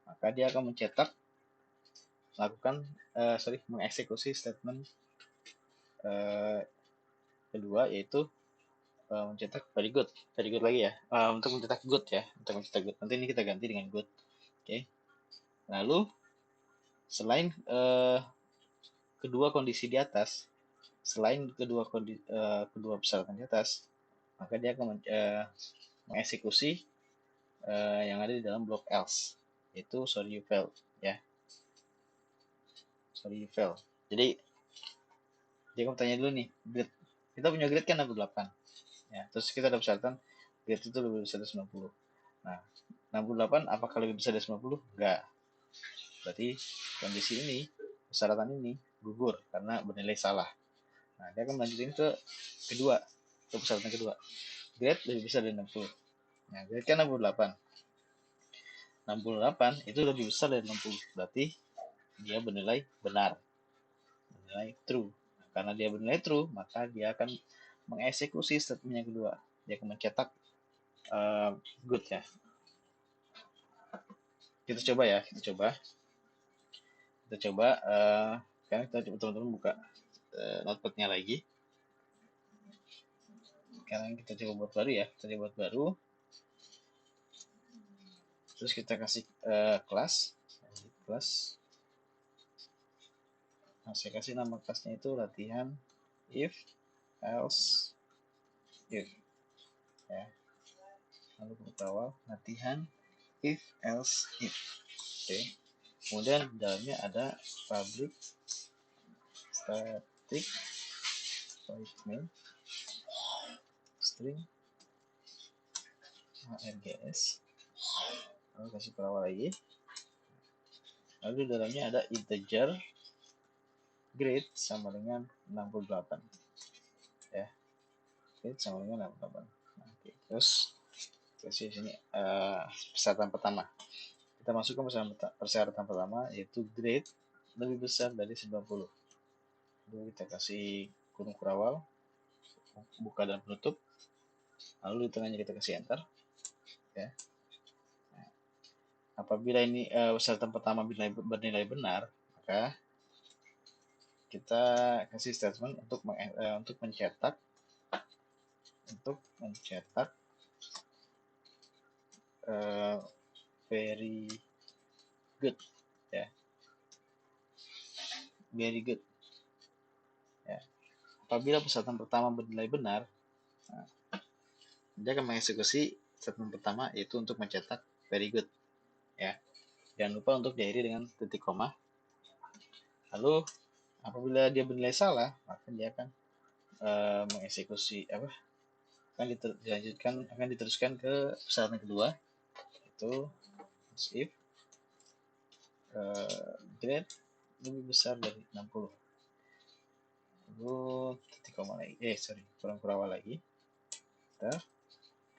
maka dia akan mengeksekusi statement kedua, yaitu mencetak very good lagi ya, untuk mencetak good. Nanti ini kita ganti dengan good. Oke. Lalu selain kedua kondisi di atas, kedua persyaratan di atas, maka dia akan mengeksekusi yang ada di dalam blok else, yaitu sorry you failed ya. Jadi dia akan tanya dulu nih, grade. Kita punya grade kan 68 ya, terus kita ada persyaratan grade itu lebih besar dari 90. Nah, 68 apakah lebih besar dari 90? Enggak. Berarti kondisi ini, persyaratan ini gugur karena bernilai salah. Nah, dia akan melanjutin ke persyaratan kedua. Grade lebih besar dari 60. Nah, grade kan 68. 68 itu lebih besar dari 60. Berarti dia bernilai benar. Bernilai true. Karena dia bernilai true, maka dia akan mengeksekusi statement yang kedua. Dia akan mencetak good ya. Kita coba. Sekarang teman-teman buka notepad-nya lagi. Sekarang kita coba buat baru. Terus kita kasih kelas. Nah, saya kasih nama kelasnya itu latihan if, else, if ya. Lalu kita awal latihan if, else, if. Oke. Kemudian di dalamnya ada public static void main string args. Lalu kasih perawal lagi. Lalu di dalamnya ada integer grade sama dengan 68 ya. Grade sama dengan 68. Nah, oke. Terus kasih sini persyaratan pertama. Kita masukkan persyaratan pertama, yaitu grade lebih besar dari 90. Lalu kita kasih kurung kurawal, buka dan penutup. Lalu di tengahnya kita kasih enter ya. Nah, apabila ini persyaratan pertama bernilai benar, maka kita kasih statement untuk mencetak very good ya. Very good ya. Apabila persyaratan pertama bernilai benar, nah, dia akan mengeksekusi statement pertama, yaitu untuk mencetak very good ya. Jangan lupa untuk diakhiri dengan titik koma. Lalu apabila dia bernilai salah, maka dia akan mengeksekusi akan diteruskan ke persyaratan kedua, itu if grade lebih besar dari 60. Lalu titik koma lagi, kurang awal lagi.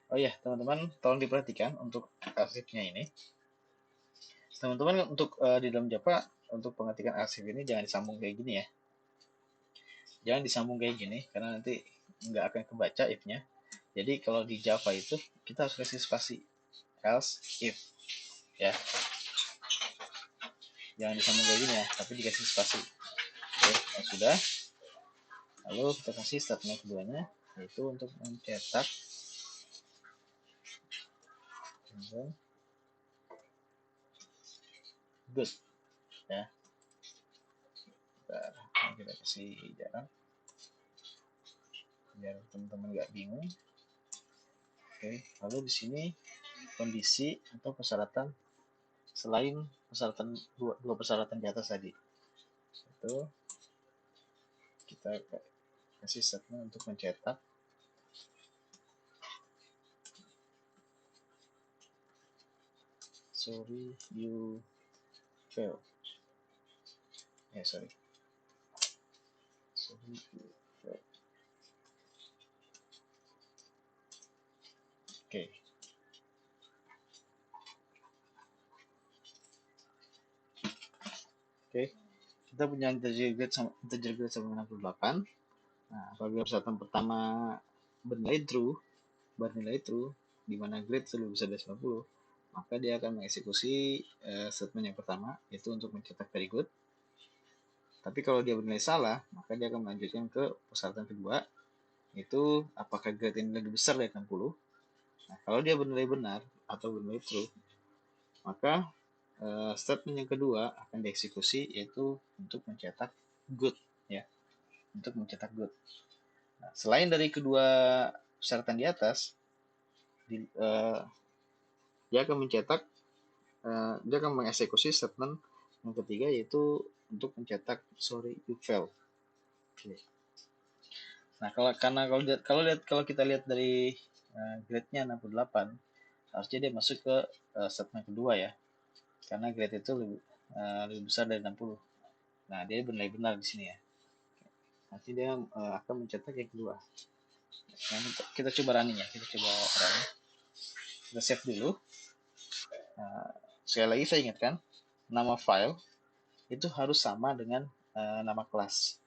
Oh ya, teman-teman, tolong diperhatikan untuk arsipnya ini. Teman-teman, untuk di dalam Java, untuk pengetikan arsip ini jangan disambung kayak gini ya. Jangan disambung kayak gini, karena nanti nggak akan kebaca if-nya. Jadi kalau di Java itu, kita harus kasih spasi. Else, if. Ya. Jangan disambung kayak gini ya, tapi dikasih spasi. Oke, sudah. Lalu kita kasih statement keduanya. yaitu untuk mencetak good ya. Kita kasih jarak biar teman-teman nggak bingung. Oke, lalu di sini kondisi atau persyaratan selain persyaratan dua persyaratan di atas tadi, itu kita kasih statement untuk mencetak sorry you fail. Sorry you fail. Oke. Oke, kita punya integer grade sama 68. Nah, apabila persyaratan pertama bernilai true, di mana grade itu lebih besar dari 90, maka dia akan mengeksekusi statement yang pertama, yaitu untuk mencetak very good. Tapi kalau dia bernilai salah, maka dia akan melanjutkan ke persyaratan kedua, yaitu apakah grade ini lebih besar dari 60. Nah, kalau dia bernilai benar atau bernilai true, maka statement yang kedua akan dieksekusi, yaitu untuk mencetak good ya, untuk mencetak good. Nah, selain dari kedua persyaratan di atas, dia akan mengeksekusi statement yang ketiga, yaitu untuk mencetak sorry you fail. Okay. Nah, kalau kita lihat dari grade-nya 68, harusnya dia masuk ke statement kedua ya, karena grade itu lebih besar dari 60. Nah, dia bernilai benar di sini ya. Nanti dia akan mencetak yang kedua. Nah, kita coba running ya, kita save dulu. Sekali lagi saya ingatkan, nama file itu harus sama dengan nama kelas,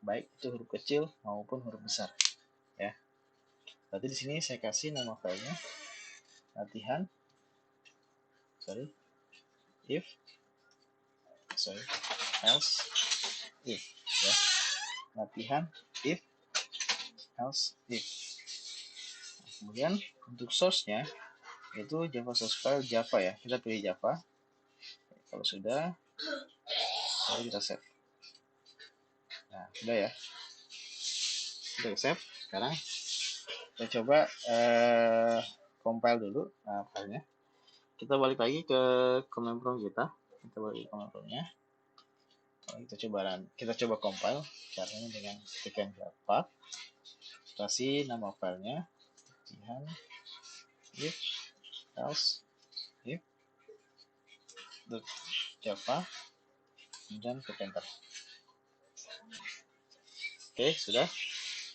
baik itu huruf kecil maupun huruf besar ya. Berarti di sini saya kasih nama filenya latihan else if ya, latihan if else if. Nah, kemudian untuk source-nya itu Java source file Java ya, kita pilih Java. Kalau sudah, lalu kita save. Nah, sudah ya, kita save. Sekarang kita coba compile dulu filenya. Kita balik lagi ke command prompt kita. Kita balik ke command prompt-nya. Kita coba compile. Caranya dengan tekan Java. Kasih nama filenya latihan if else if .java, kemudian ke enter. Oke, sudah.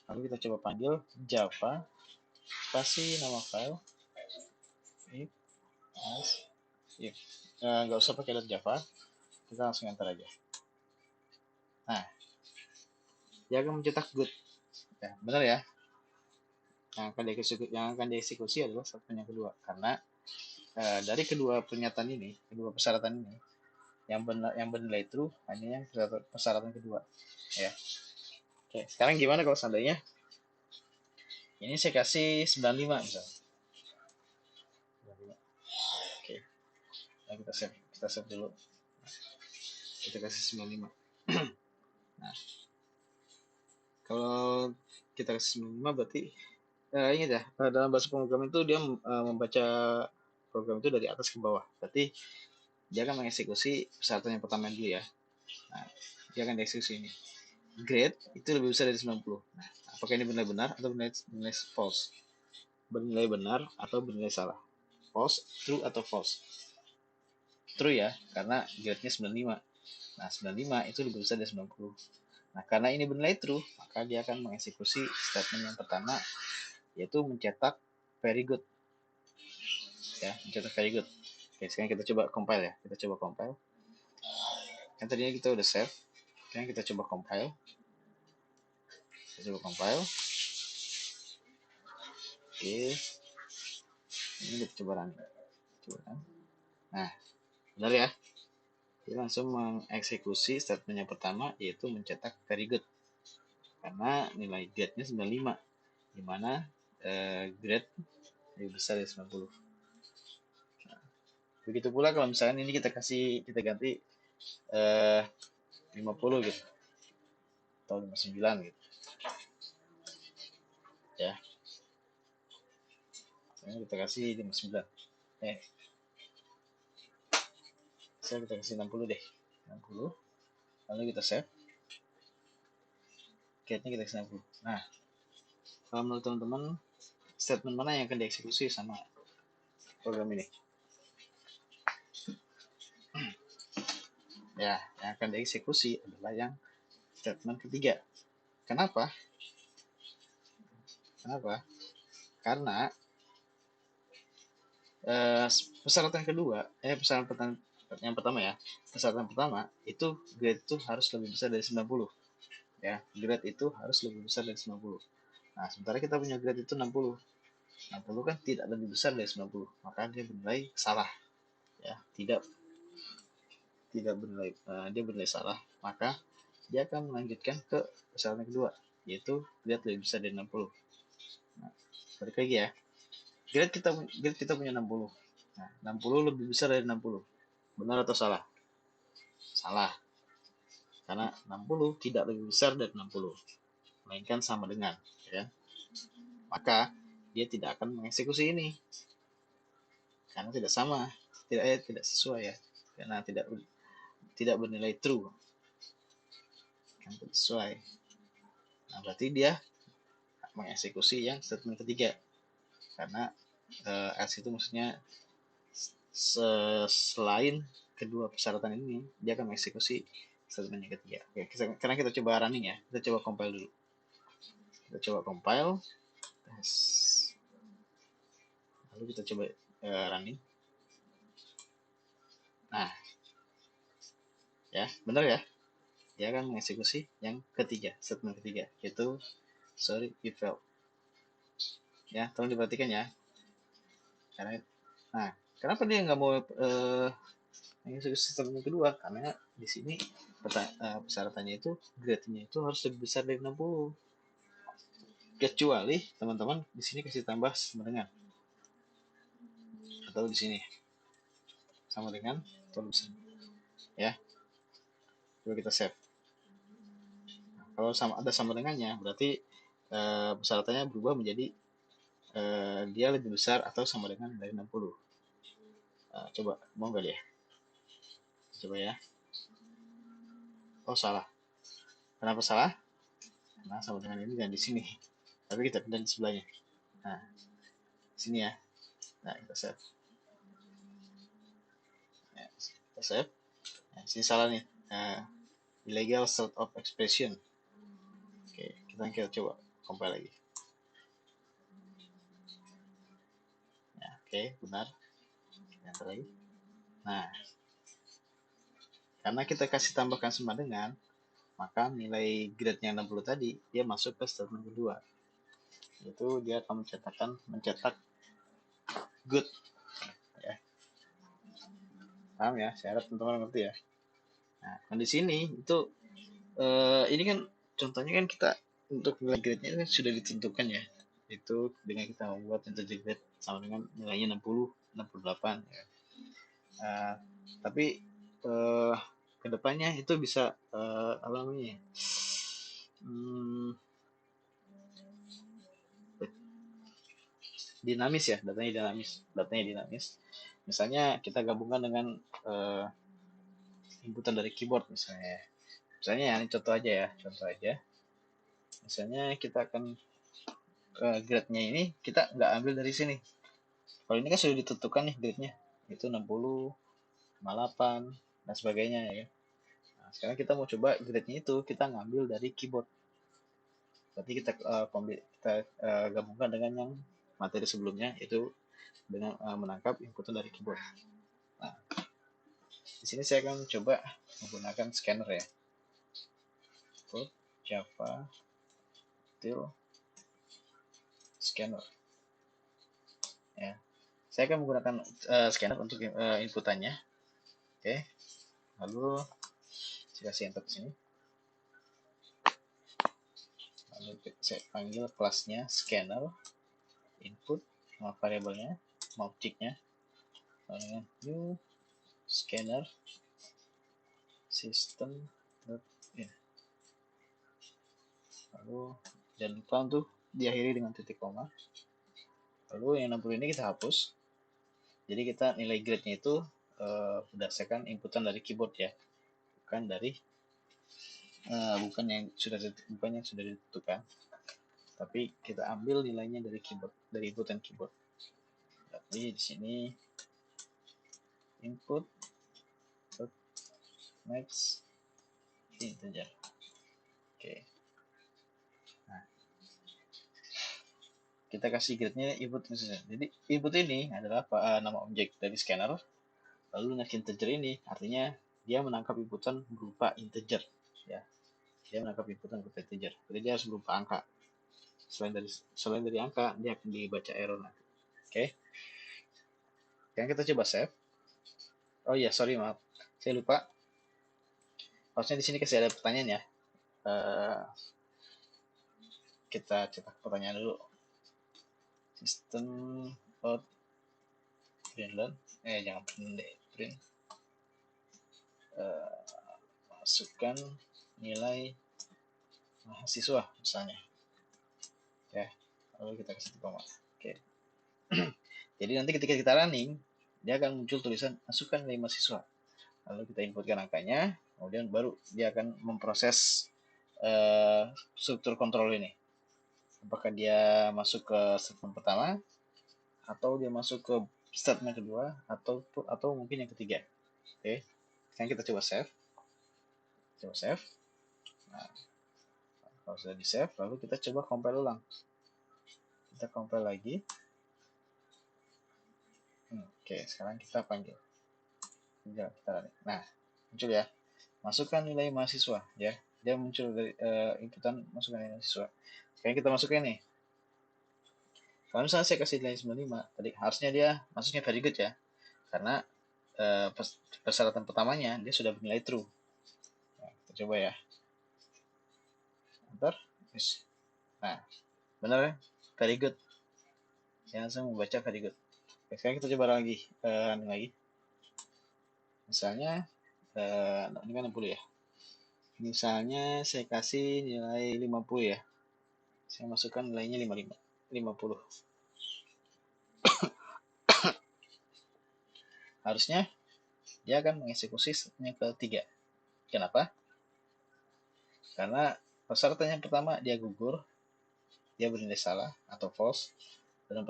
Lalu kita coba panggil Java, kasih nama file if else if. Nggak usah pakai .java, kita langsung enter aja. Nah, dia akan mencetak good ya, benar ya. Yang akan dieksekusi adalah statement yang kedua, karena dari kedua persyaratan ini, yang bernilai true hanya yang persyaratan kedua ya. Oke, sekarang gimana kalau seandainya ini saya kasih 95 misalnya. Oke, nah, kita save dulu. Kita kasih 95. Nah, kalau kita kasih 95 berarti ingat ya, dalam bahasa pemrograman itu dia membaca program itu dari atas ke bawah. Berarti dia akan mengeksekusi persyaratan yang pertama dulu ya. Nah, dia akan dieksekusi ini. Grade itu lebih besar dari 90. Nah, apakah ini benar-benar atau bernilai false? Bernilai benar atau bernilai salah? False, true atau false? True ya, karena grade-nya 95. Nah, 95 itu lebih besar dari 90. Nah, karena ini bernilai true, maka dia akan mengeksekusi statement yang pertama, yaitu mencetak very good. Ya, mencetak very good. Oke, sekarang kita coba compile ya. Kita coba compile. Kan tadinya kita udah save. Sekarang kita coba compile. Oke. Ini kita coba run. Nah, benar ya. Dia langsung mengeksekusi statement yang pertama, yaitu mencetak very good. Karena nilai grade-nya 95. di mana grade lebih besar dari 90. Nah, begitu pula kalau misalkan ini kita ganti 50 gitu atau 59 gitu ya. Misalnya kita kasih 59. Saya kita kasih 60 deh. 60. Lalu kita save. Grade-nya kita kasih 60. Nah, kalau menurut teman-teman, statement mana yang akan dieksekusi sama program ini? Ya, yang akan dieksekusi adalah yang statement ketiga. Kenapa? Karena persyaratan kedua, persyaratan yang pertama ya, persyaratan pertama itu grade itu harus lebih besar dari 90. Ya, grade itu harus lebih besar dari 90. Nah, sementara kita punya grade itu 60. 60 kan tidak lebih besar dari 90, maka dia bernilai salah. Ya, tidak bernilai dia bernilai salah, maka dia akan melanjutkan ke persyaratan kedua, yaitu grade lebih besar dari 60. Nah, balik lagi ya. Grade kita punya 60. Nah, 60 lebih besar dari 60. Benar atau salah? Salah. Karena 60 tidak lebih besar dari 60, melainkan sama dengan, ya. Maka dia tidak akan mengeksekusi ini. Karena tidak sama, tidak sesuai ya. Karena tidak bernilai true. Kan tidak sesuai. Nah, berarti dia mengeksekusi yang statement ketiga. Karena else itu maksudnya selain kedua persyaratan ini, dia akan mengeksekusi statement yang ketiga. Oke, sekarang kita coba running ya. Kita coba compile dulu. Kita coba compile. Lalu kita coba running. Nah, ya benar ya. Dia akan mengeksekusi yang ketiga, statement ketiga, yaitu sorry you failed. Ya, tolong diperhatikan ya. Nah, kenapa dia nggak mau mengeksekusi statement kedua? Karena di sini persyaratannya itu grade-nya itu harus lebih besar dari 60. Kecuali teman-teman di sini kasih tambah sama dengan, atau di sini sama dengan atau di sini. Ya. Coba kita save. Nah, kalau ada sama dengannya, berarti persyaratannya berubah menjadi dia lebih besar atau sama dengan dari 60. Coba, mau nggak dia? Coba ya. Oh, salah. Kenapa salah? Karena sama dengan ini dan di sini. Tapi kita pindah di sebelahnya. Nah, sini ya. Nah, kita save. Ya, kita save. Nah, sini salah nih. Illegal sort of expression. Oke, kita coba compile lagi. Ya, oke, benar. Yang lagi. Nah, karena kita kasih tambahkan sama dengan, maka nilai grade-nya 60 tadi dia masuk ke statement kedua. Itu dia akan mencetak good. Ya. Paham ya? Saya harap teman-teman ngerti ya. Nah, di sini itu ini kan contohnya kan kita untuk nilai grade-nya kan sudah ditentukan ya. Itu dengan kita membuat integer grade sama dengan nilainya 60, 68 ya. Tapi kedepannya itu bisa apa namanya? Dinamis ya, datanya dinamis. Misalnya kita gabungkan dengan inputan dari keyboard misalnya. Misalnya ya, ini contoh aja. Misalnya kita akan grade-nya ini kita nggak ambil dari sini. Kalau ini kan sudah ditentukan nih grade-nya, itu 60, 58 dan sebagainya ya. Nah, sekarang kita mau coba grade-nya itu kita ngambil dari keyboard. Berarti kita gabungkan dengan yang materi sebelumnya, itu dengan menangkap inputan dari keyboard. Nah, di sini saya akan coba menggunakan scanner ya. Input Java till scanner. Ya, saya akan menggunakan scanner untuk inputannya. Oke, lalu saya kasih enter ke sini. Saya panggil kelasnya scanner input, nama variabelnya, nama objeknya, dengan new scanner system in. Lalu jangan lupa untuk diakhiri dengan titik koma. Lalu yang 60 ini kita hapus. Jadi kita nilai grade-nya itu berdasarkan inputan dari keyboard ya, bukan dari bukan yang sudah ditentukan, tapi kita ambil nilainya dari keyboard, dari inputan keyboard. Jadi di sini input max integer. Oke. Nah, kita kasih grade-nya input saja. Jadi input ini adalah nama objek dari scanner. Lalu next integer ini artinya dia menangkap inputan berupa integer ya. Dia menangkap inputan berupa integer. Jadi dia harus berupa angka. Selain dari angka dia akan dibaca error nanti. Oke. Sekarang kita coba save. Oh iya, sorry maaf. Saya lupa. Harusnya di sini kasih ada pertanyaan ya. Kita cetak pertanyaan dulu. Sistem out print learn. Jangan print deh. Print. Masukkan nilai mahasiswa misalnya. Ya. Lalu kita kasih koma. Oke. Jadi nanti ketika kita running, dia akan muncul tulisan masukkan nilai mahasiswa. Lalu kita inputkan angkanya, kemudian baru dia akan memproses struktur kontrol ini. Apakah dia masuk ke statement pertama, atau dia masuk ke statement kedua, atau mungkin yang ketiga. Oke. Sekarang kita coba save. Nah, kalau sudah di save, lalu kita coba compile ulang. Kita compile lagi. Oke, sekarang kita panggil. Nah, muncul ya. Masukkan nilai mahasiswa ya. Dia muncul dari inputan masukkan nilai mahasiswa. Sekarang kita masukkan nih. Kalau misalnya saya kasih nilai 95, tadi harusnya dia masuknya very good ya. Karena persyaratan pertamanya dia sudah bernilai true. Nah, kita coba ya. Enter. Yes. Nah, benar ya? Very good. Saya langsung membaca very good. Oke, sekarang kita coba lagi. Misalnya, ini kan 60 ya. Misalnya saya kasih nilai 50 ya. Saya masukkan nilainya 50. Harusnya dia akan mengeksekusi stepnya ketiga. Kenapa? Karena persyaratan yang pertama dia gugur, dia bernilai salah atau false. Dan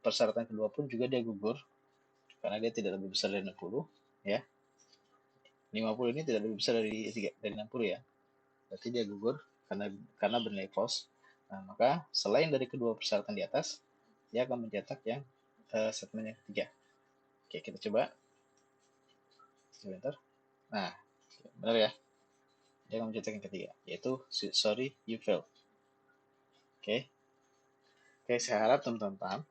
persyaratan kedua pun juga dia gugur, karena dia tidak lebih besar dari 60 ya. 50 ini tidak lebih besar dari 60 ya. Berarti dia gugur karena bernilai false. Nah, maka selain dari kedua persyaratan di atas, dia akan mencetak yang statement yang ketiga. Oke, kita coba. Sebentar. Nah, benar ya. Dia akan mencetak yang ketiga, yaitu sorry you failed. Oke. Oke, saya harap teman-teman paham.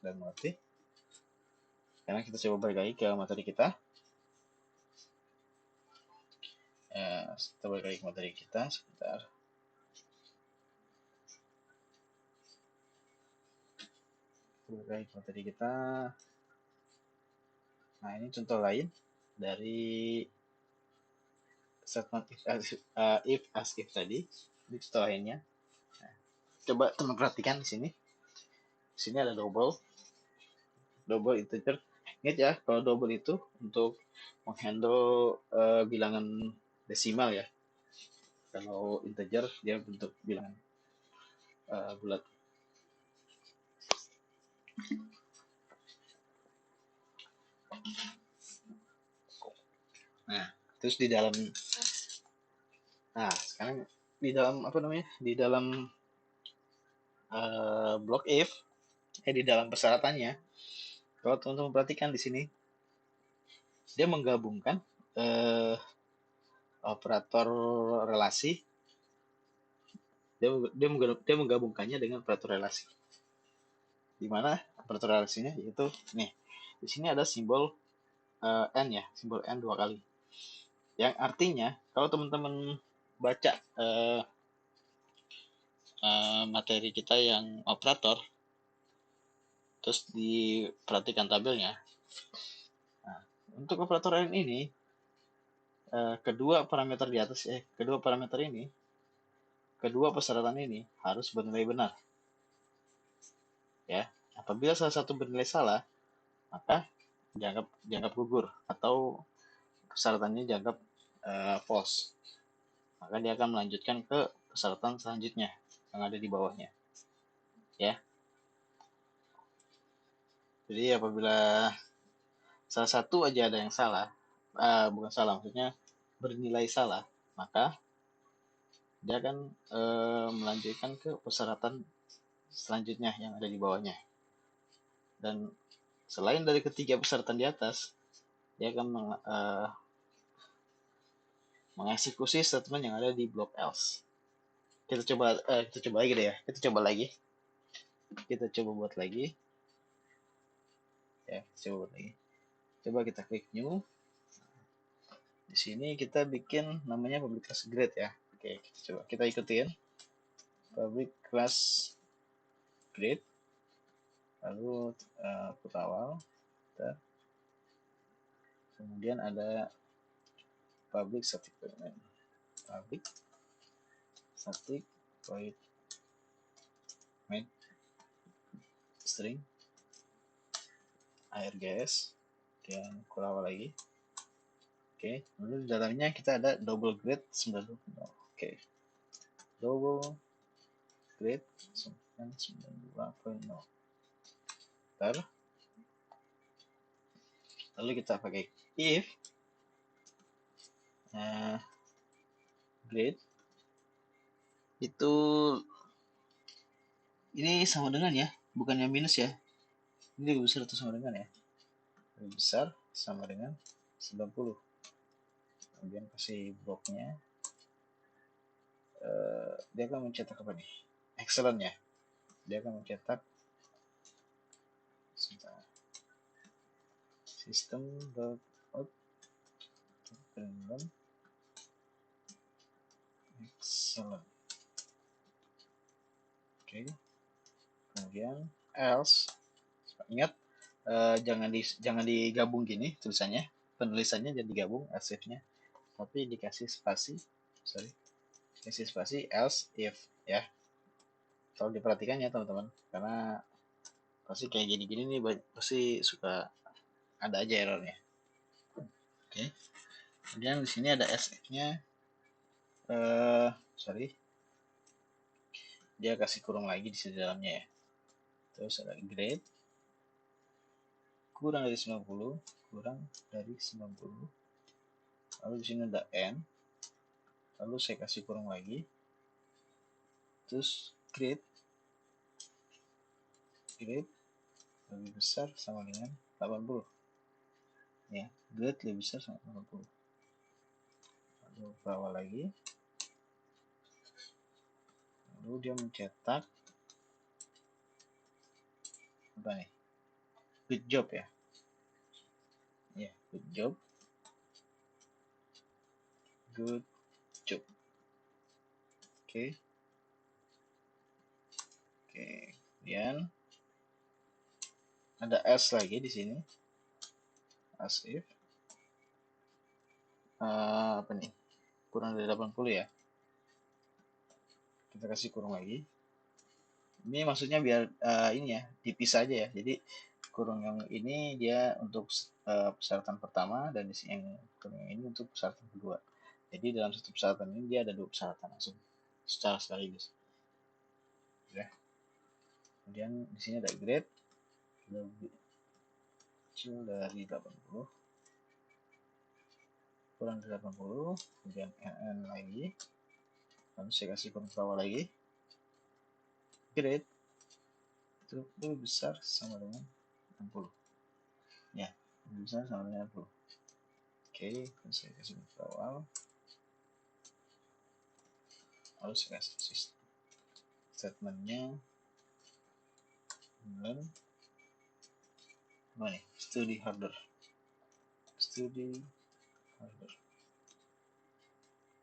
Dan mengerti. Sekarang kita coba balik lagi ke materi kita. Kita balik lagi ke materi kita sebentar. Balik lagi ke materi kita. Nah, ini contoh lain dari statement if as if tadi. Ini contoh lainnya. Nah, coba teman perhatikan di sini. Di sini ada double integer. Ingat ya, kalau double itu untuk menghandle bilangan desimal ya. Kalau integer dia bentuk bilangan bulat. Nah, terus di dalam sekarang di dalam di dalam block if di dalam persyaratannya, kalau teman-teman perhatikan di sini dia menggabungkan operator relasi, dia menggabungkannya dengan operator relasi. Di mana operator relasinya yaitu nih, di sini ada simbol n ya, simbol n 2 kali, yang artinya kalau teman-teman baca materi kita yang operator, terus diperhatikan tabelnya. Nah, untuk operator lain ini, kedua parameter di atas, kedua persyaratan ini harus bernilai benar. Ya, apabila salah satu bernilai salah, maka dianggap gugur atau persyaratannya dianggap false. Maka dia akan melanjutkan ke persyaratan selanjutnya yang ada di bawahnya. Ya. Jadi apabila salah satu aja ada yang salah, bukan salah, maksudnya bernilai salah, maka dia akan melanjutkan ke persyaratan selanjutnya yang ada di bawahnya. Dan selain dari ketiga persyaratan di atas, dia akan mengeksekusi statement yang ada di blok else. Kita coba lagi deh ya. Kita coba buat lagi. Ya, coba kita klik new. Di sini kita bikin namanya public class grade ya. Oke, kita ikutin. Public class grade. Lalu awal. Kemudian ada public static void main. Public static void main string args dan awal lagi. Oke, lalu di dalamnya kita ada double grade 90. Oke. Double grade 92.0. Lalu kita pakai if grade itu ini sama dengan ya, bukannya minus ya. Ini lebih besar atau sama dengan ya? Lebih besar sama dengan 90. Kemudian kasih bloknya. Dia akan mencetak apa nih? Excellent ya. Dia akan mencetak system.out excellent. Oke. Kemudian else. Ingat jangan digabung gini tulisannya. Penulisannya jadi digabung else-nya. Tapi dikasih spasi. Kasih spasi else if ya. Kalau diperhatikan ya teman-teman, karena pasti kayak gini-gini nih pasti suka ada aja errornya. Oke. Kemudian di sini ada SF-nya. Dia kasih kurung lagi di sini dalamnya ya. Terus ada grade kurang dari 90, kurang dari 90. Lalu di sini ada n. Lalu saya kasih kurung lagi. Terus grade lebih besar sama dengan 80. Ya, grade lebih besar sama 80. Lalu bawah lagi. Lalu dia mencetak apa nih? Good job ya. Ya, good job. Good job. Oke. Kemudian ada else lagi di sini. As if apa nih? Kurang dari 80 ya. Kita kasih kurung lagi. Ini maksudnya biar ini ya, dipisah aja ya. Jadi kurung yang ini dia untuk persyaratan pertama dan yang kurung yang ini untuk persyaratan kedua. Jadi dalam satu persyaratan ini dia ada dua persyaratan langsung secara sekaligus. Ya. Kemudian di sini ada grade lebih kecil dari 80. Kurang dari 80, kemudian n lagi. Lalu saya kasih kurung bawah lagi. Grade itu lebih besar sama dengan 60 ya, lebih besar sama dengan 60. Oke, saya kasih awal, lalu saya kasih statementnya dan apa nih, study harder.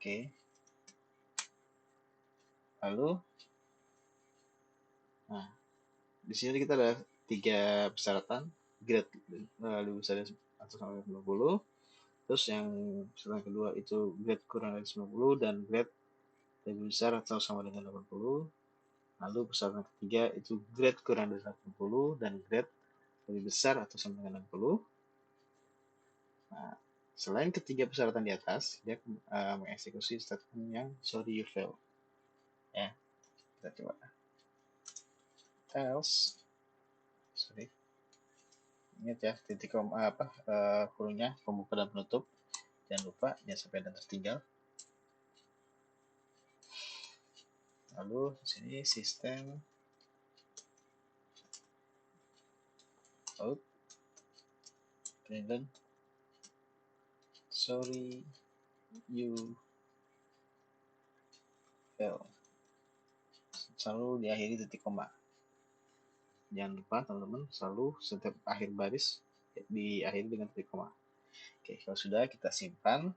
Oke, Lalu, nah, di sini kita ada 3 persyaratan, grade lebih besar dari atau sama dengan 90. Terus yang persyaratan kedua itu grade kurang dari 90 dan grade lebih besar atau sama dengan 80. Lalu persyaratan ketiga itu grade kurang dari 80 dan grade lebih besar atau sama dengan 60. Nah, selain ketiga persyaratan di atas, dia mengeksekusi statement yang sorry you fail. Ya, kita coba. Else, sorry. Ingat ya, titik kurungnya pembuka dan penutup. Jangan lupa, jangan sampai ada tertinggal. Lalu di sini sistem out dan sorry you fail. Selalu diakhiri titik koma. Jangan lupa teman-teman, selalu setiap akhir baris diakhiri dengan titik koma. Oke, kalau sudah kita simpan.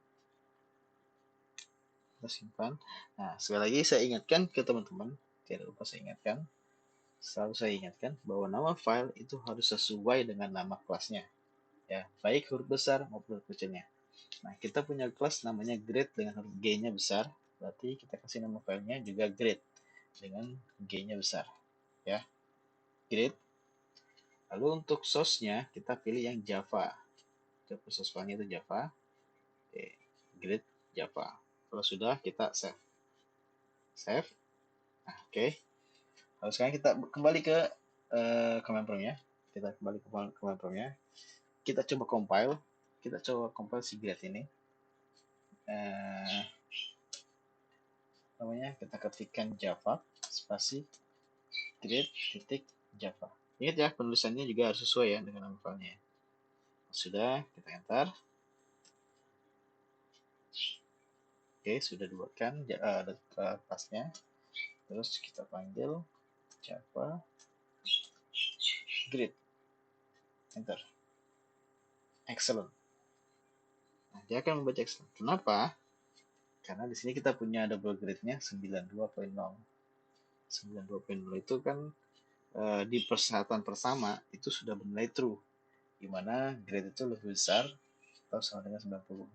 Nah, sekali lagi saya ingatkan ke teman-teman, tidak lupa saya ingatkan, selalu saya ingatkan bahwa nama file itu harus sesuai dengan nama kelasnya, ya, baik huruf besar maupun huruf kecilnya. Nah, kita punya kelas namanya grade dengan huruf G-nya besar, berarti kita kasih nama filenya juga grade dengan G-nya besar, ya, grade. Lalu untuk source-nya kita pilih yang Java, source file-nya itu Java, oke, grade Java. Kalau sudah kita save. Nah, oke. Lalu sekarang kita kembali ke command prompt-nya. Kita kembali ke command prompt-nya. Kita coba compile si grade ini. Namanya kita ketikkan Java spasi grade titik Java. Ingat ya, penulisannya juga harus sesuai ya dengan nama filenya. Sudah, kita enter. Oke, sudah dibuatkan kelasnya. Terus kita panggil Java grade. Enter. Excellent. Nah, dia akan membaca excellent. Kenapa? Karena di sini kita punya double grade-nya 92.0. 92.0 itu kan di persyaratan pertama itu sudah bernilai true, di mana grade itu lebih besar atau sama dengan 90.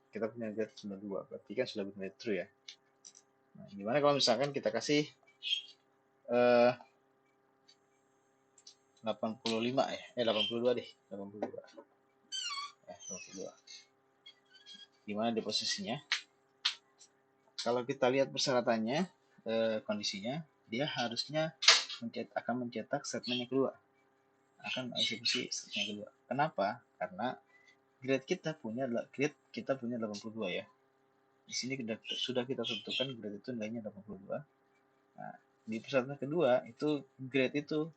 Kita punya grade 92, berarti kan sudah bernilai true ya. Nah, gimana kalau misalkan kita kasih 85 ya? 82 deh, 82. 82. Gimana di posisinya? Kalau kita lihat persyaratannya, kondisinya, dia harusnya akan mencetak statement yang kedua. Akan eksekusi statement yang kedua. Kenapa? Karena grade kita punya 82 ya. Di sini sudah kita tentukan grade itu nilainya 82. Nah, di persyaratan kedua itu grade itu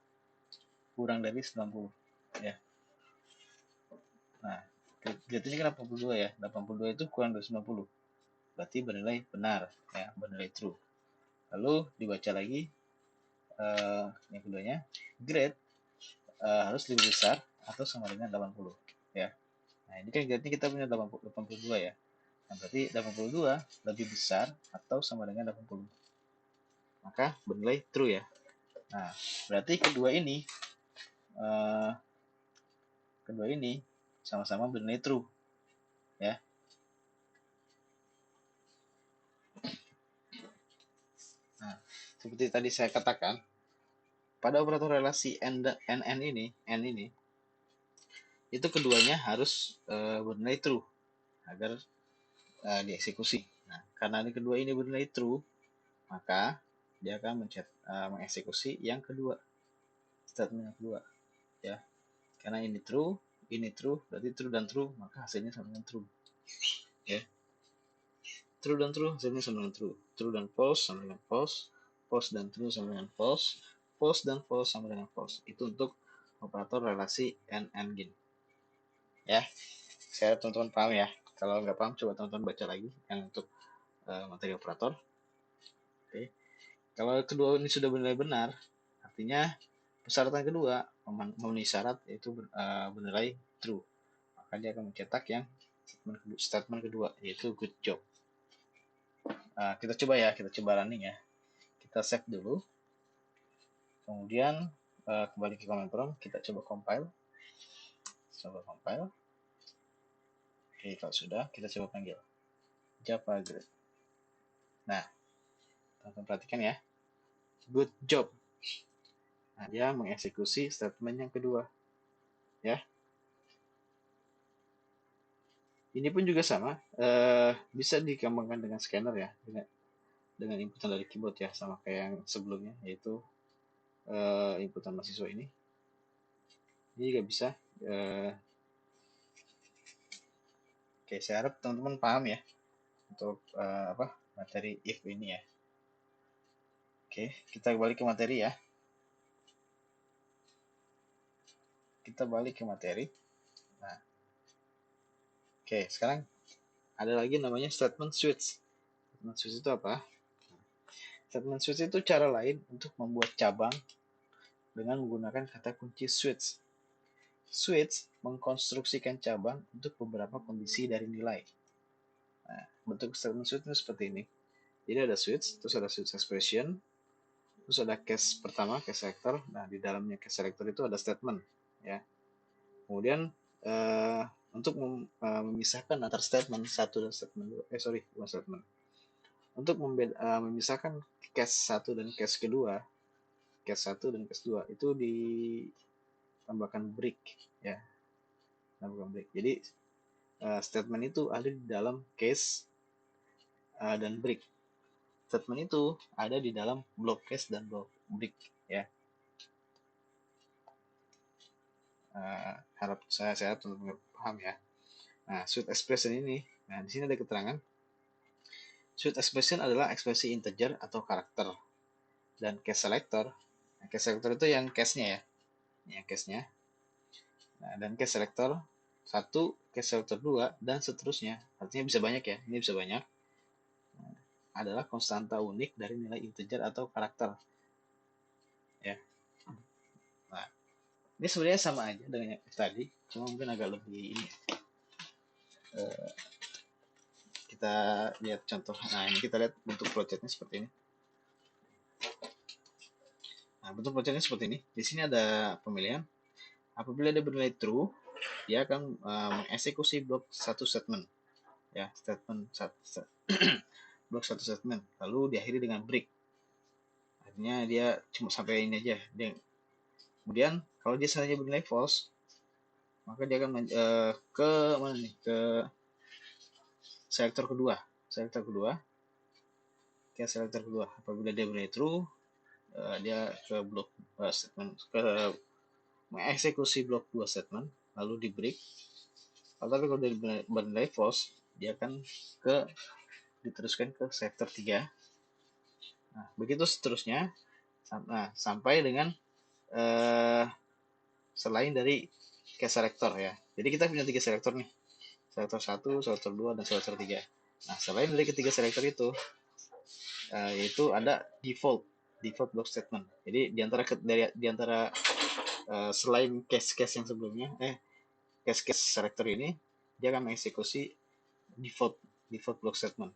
kurang dari 90 ya. Nah, grade ini kan 82 ya. 82 itu kurang dari 90. Berarti bernilai benar ya, bernilai true. Lalu dibaca lagi yang keduanya, grade harus lebih besar atau sama dengan 80 ya. Nah, ini kan grade-nya kita punya 82 ya. Nah, berarti 82 lebih besar atau sama dengan 80. Maka bernilai true ya. Nah, berarti kedua ini sama-sama bernilai true ya. Nah, seperti tadi saya katakan, pada operator relasi n ini itu keduanya harus bernilai true agar dieksekusi. Nah, karena kedua ini bernilai true, maka dia akan mengeksekusi yang kedua, statement yang kedua ya. Karena ini true, berarti true dan true, maka hasilnya sama dengan true ya. True dan true hasilnya sama dengan true, true dan false sama dengan false, false dan true sama dengan false, false dan false sama dengan false. Itu untuk operator relasi and gin ya. Saya teman-teman paham ya. Kalau nggak paham coba teman-teman baca lagi yang untuk materi operator. Oke. Kalau kedua ini sudah benar-benar, artinya persyaratan kedua memenuhi syarat yaitu bernilai true, maka dia akan mencetak yang statement kedua yaitu good job. Kita coba ya, kita coba running ya. Kita save dulu. Kemudian kembali ke command prompt, kita coba compile. Oke, kalau sudah, kita coba panggil Java grade. Nah, teman-teman perhatikan ya. Good job. Nah, dia mengeksekusi statement yang kedua. Ya. Ini pun juga sama, bisa dikembangkan dengan scanner ya, dengan inputan dari keyboard ya, sama kayak yang sebelumnya, yaitu inputan mahasiswa ini. Ini juga bisa. Oke, saya harap teman-teman paham ya untuk materi if ini ya. Oke, kita balik ke materi ya. Nah, oke, sekarang ada lagi namanya statement switch. Statement switch itu apa? Statement switch itu cara lain untuk membuat cabang dengan menggunakan kata kunci switch. Switch mengkonstruksikan cabang untuk beberapa kondisi dari nilai. Nah, bentuk statement switch itu seperti ini. Jadi ada switch, terus ada switch expression, terus ada case pertama, case selector. Nah, di dalamnya case selector itu ada statement, ya. Kemudian untuk memisahkan antar statement satu dan statement dua, bukan statement. Untuk memisahkan case satu dan case kedua, case satu dan case dua itu ditambahkan break, ya. Jadi statement itu ada di dalam case dan break. Statement itu ada di dalam block case dan block break, ya. Harap saya teman-teman paham ya. Nah, switch expression ini, nah di sini ada keterangan. Switch expression adalah ekspresi integer atau karakter, dan case selector. Nah, case selector itu yang case-nya ya, yang case-nya. Nah, dan case selector 1, case selector 2, dan seterusnya. Artinya bisa banyak ya, ini bisa banyak. Nah, adalah konstanta unik dari nilai integer atau karakter. Ya. Nah, ini sebenarnya sama aja dengan yang tadi, cuma mungkin agak lebih ini. Kita lihat contoh. Nah, ini kita lihat bentuk projectnya seperti ini. Nah, bentuk projectnya seperti ini. Di sini ada pemilihan. Apabila dia bernilai true, dia akan mengeksekusi blok satu statement. Ya, blok satu statement. Lalu diakhiri dengan break. Artinya dia cuma sampai ini aja. Kemudian kalau dia saja bernilai false, maka dia akan ke mana nih? Ke selektor kedua. Selektor kedua. Apabila dia bernilai true, dia ke blok statement, ke mengeksekusi blok 2 statement, lalu di break. Tapi kalau dia bernilai false, dia akan diteruskan ke sektor 3. Nah, begitu seterusnya. Nah, sampai dengan selain dari case selector ya. Jadi kita punya 3 selector nih. Selector 1, selector 2, dan selector 3. Nah, selain dari ketiga selector itu, yaitu ada default block statement. Jadi di antara selain case-case yang sebelumnya, case-case selector ini, dia akan mengeksekusi default block statement.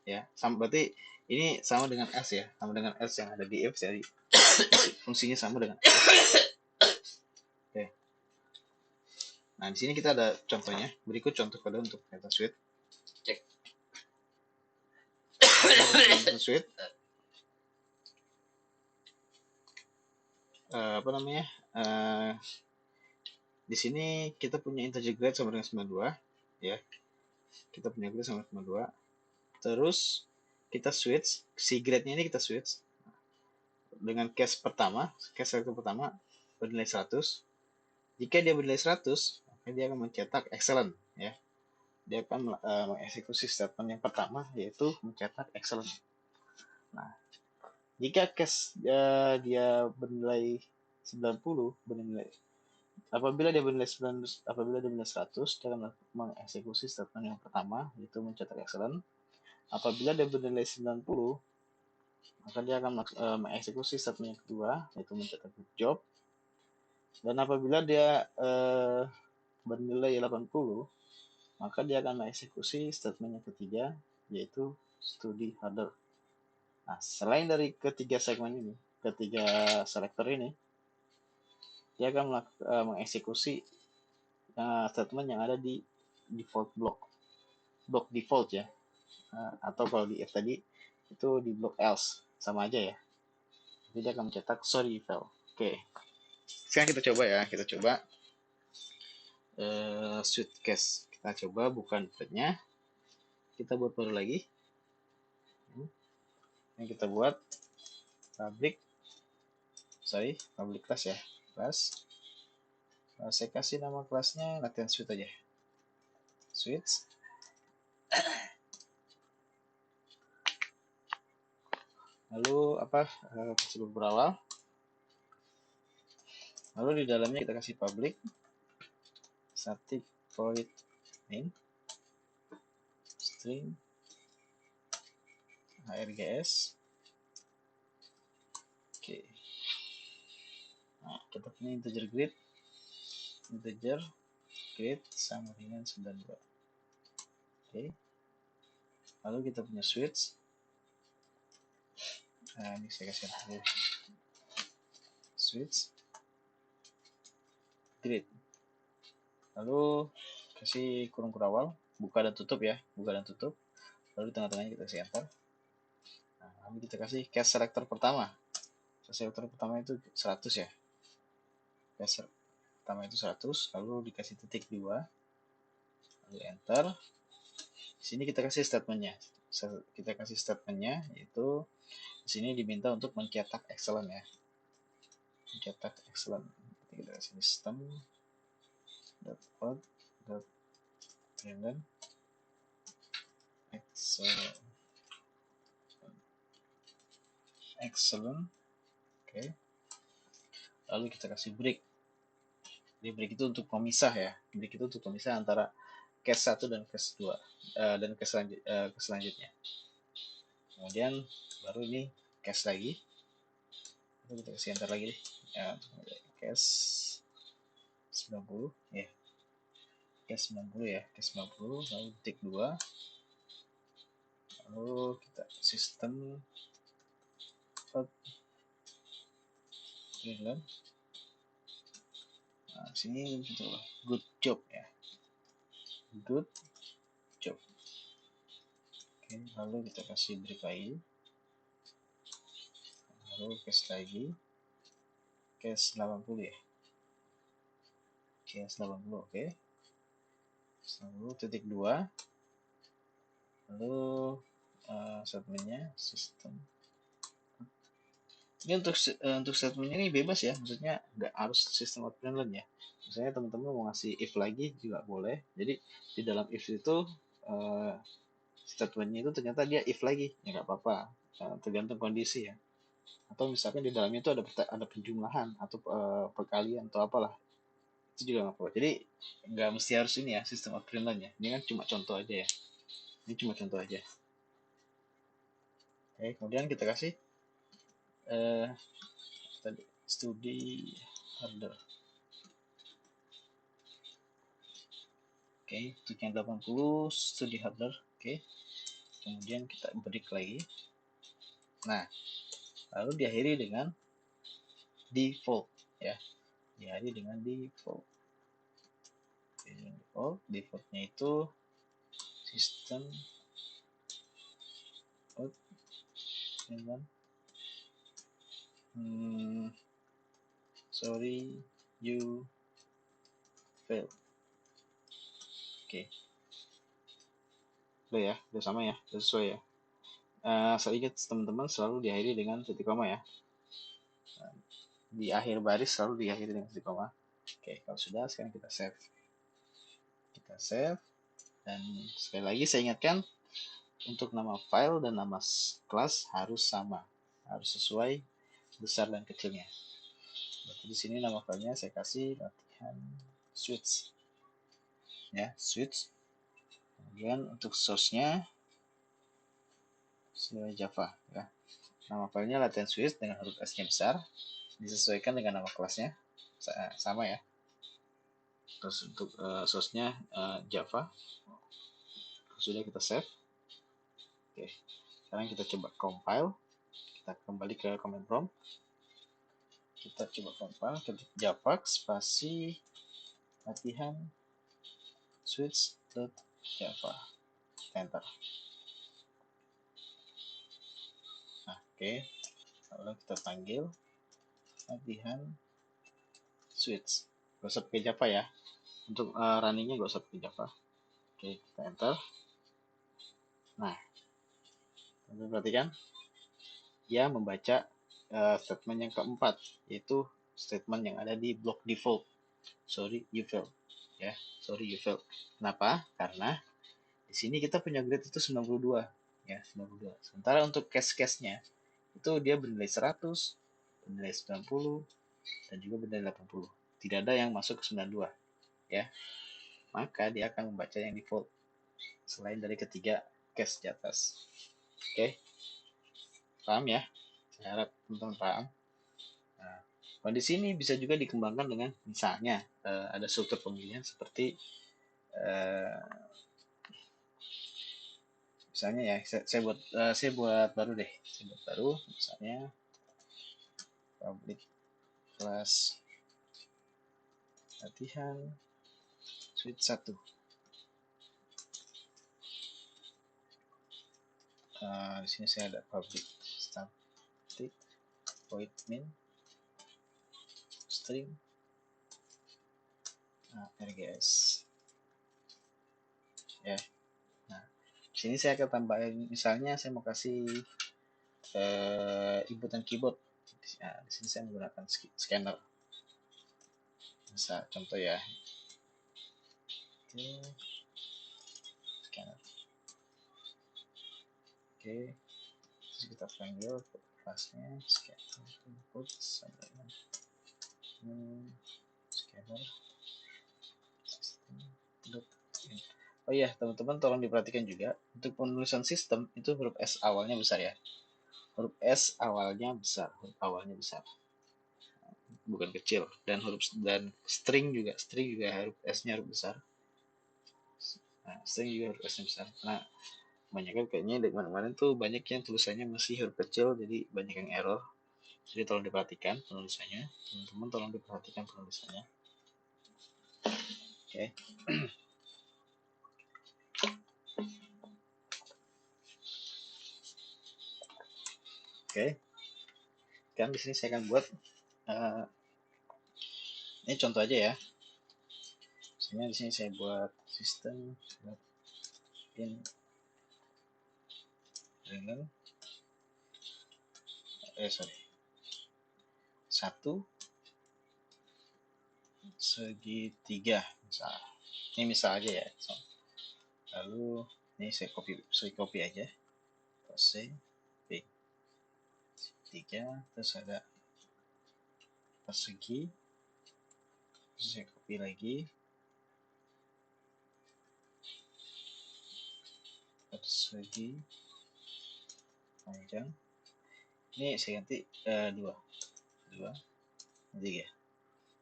Ya, berarti ini sama dengan else ya, sama dengan else yang ada di if, jadi fungsinya sama dengan else. Oke. Nah, di sini kita ada contohnya. Berikut contoh kode untuk data suite. Cek. Data suite. Di sini kita punya integer grade sama dengan 92, ya. Kita punya grade sama 92. Terus kita switch, si grade-nya ini kita switch dengan case selector pertama bernilai 100. Jika dia bernilai 100, maka dia akan mencetak excellent, ya. Dia akan mengeksekusi statement yang pertama, yaitu mencetak excellent. Nah, jika case dia bernilai 90, apabila dia bernilai 100, dia akan mengeksekusi statement yang pertama, yaitu mencetak excellent. Apabila dia bernilai 90, maka dia akan mengeksekusi statement yang kedua, yaitu mencetak good job. Dan apabila dia bernilai 80, maka dia akan mengeksekusi statement yang ketiga, yaitu study harder. Nah, selain dari ketiga segmen ini, ketiga selektor ini, dia akan mengeksekusi statement yang ada di default block default ya. Atau kalau di if tadi itu di block else, sama aja ya. Jadi dia akan mencetak sorry fail. Oke. Sekarang kita coba ya, kita coba suitcase. Kita coba bukan threadnya, kita buat baru lagi. Yang kita buat public class ya, class. Saya kasih nama kelasnya latihan suite aja, suites. Lalu kasih berawal. Lalu di dalamnya kita kasih public static void main string hrgs. Oke. Nah, kita punya integer grade sama dengan 92. Oke. Lalu kita punya switch. Nah, ini saya kasih dulu. Switch grid. Lalu kasih kurung kurawal, buka dan tutup ya, buka dan tutup. Lalu di tengah-tengahnya kita kasih enter. Nah, lalu kita kasih case selector pertama. Case selector pertama itu 100 ya. Case pertama itu 100, lalu dikasih titik 2. Lalu enter. Di sini kita kasih statementnya. Kita kasih statementnya yaitu di sini diminta untuk mencetak excellent ya. Mencetak excellent. Kita kasih system .out .println excellent. Oke. Lalu kita kasih break. Di break itu untuk pemisah ya. Break itu untuk pemisah antara case 1 dan case 2 dan case selanjutnya. Kemudian baru ini case lagi. Lalu kita kasih enter lagi deh. Ya, case 90 ya. Case 90 ya, case 90 lalu titik 2. Lalu kita sistem println. Nah, sini kita good job ya. Good job. Oke, lalu kita kasih break lagi. Lalu case lagi. Case 80 ya. Case 80, oke. 90 titik 2. Lalu statementnya sistem. Ini untuk statementnya ini bebas ya, maksudnya nggak harus sistem out println ya. Misalnya teman-teman mau ngasih if lagi juga boleh. Jadi di dalam if itu statementnya itu ternyata dia if lagi, ya nggak apa-apa, tergantung kondisi ya. Atau misalkan di dalamnya itu ada penjumlahan atau perkalian atau apalah, itu juga nggak apa-apa. Jadi nggak mesti harus ini ya sistem out println ya. Ini kan cuma contoh aja ya. Ini cuma contoh aja. Oke, kemudian kita kasih tadi study harder. Oke, untuk yang 80 study harder. Oke. Kemudian kita break lagi. Nah, lalu diakhiri dengan default ya. Diakhiri dengan default. Defaultnya itu sistem out dengan sorry you fail. Oke. Udah ya, udah sama ya, udah sesuai ya. Saya ingat teman-teman selalu diakhiri dengan titik koma ya. Di akhir baris selalu diakhiri dengan titik koma. Oke, kalau sudah sekarang kita save. Kita save dan sekali lagi saya ingatkan untuk nama file dan nama kelas harus sama, harus sesuai besar dan kecilnya. Berarti di sini nama filenya saya kasih latihan switch ya, switch. Kemudian untuk source-nya Java ya. Nama filenya latihan switch dengan huruf S-nya besar, disesuaikan dengan nama kelasnya sama ya. Terus untuk source-nya Java. Sudah kita save. Oke, sekarang kita coba compile. Kita kembali ke command prompt. Kita coba compile, ketik javax spasi latihan switch.java. Enter. Nah, oke. Lalu kita panggil latihan switch. Gak usah pakai Java ya. Untuk runningnya gak usah pakai Java. Oke, kita enter. Nah, teman perhatikan, dia membaca statement yang keempat, yaitu statement yang ada di block default. Sorry, you failed. Ya, sorry, you failed. Kenapa? Karena di sini kita punya grade itu 92. Ya, 92. Sementara untuk case-case-nya, itu dia bernilai 100, bernilai 90, dan juga bernilai 80. Tidak ada yang masuk ke 92. Ya, maka dia akan membaca yang default selain dari ketiga case di atas. Oke, paham ya? Saya harap teman-teman paham. Nah, kondisi ini bisa juga dikembangkan dengan misalnya ada struktur pemilihan seperti misalnya ya, saya buat baru deh. Saya buat baru, misalnya public class latihan switch 1. Di sini saya ada public static void main string rgs. Ya. Nah, di sini saya akan tambahin, misalnya saya mau kasih inputan keyboard. Nah, di sini saya menggunakan scanner. Bisa contoh ya. Oke. Scanner. Oke. Terus kita panggil kelasnya scanner input sama dengan scanner system. Oh iya, teman-teman tolong diperhatikan juga untuk penulisan sistem itu huruf S awalnya besar ya. Huruf S awalnya besar, huruf awalnya besar. Bukan kecil, dan string juga huruf S-nya huruf besar. Nah, string juga huruf S-nya besar. Nah, banyak kan kayaknya di mana-mana tuh banyak yang tulisannya masih huruf kecil, jadi banyak yang error. Jadi tolong diperhatikan penulisannya, teman-teman tolong diperhatikan penulisannya. Oke. Oke. Kan di sini saya akan buat ini contoh aja ya. Misalnya di sini saya buat sistem in dengan satu segitiga misal. Ini misal aja ya. Lalu ini saya copy aja. C B 3, terus ada persegi, terus saya copy lagi, persegi panjang. Ini saya ganti 2, 3.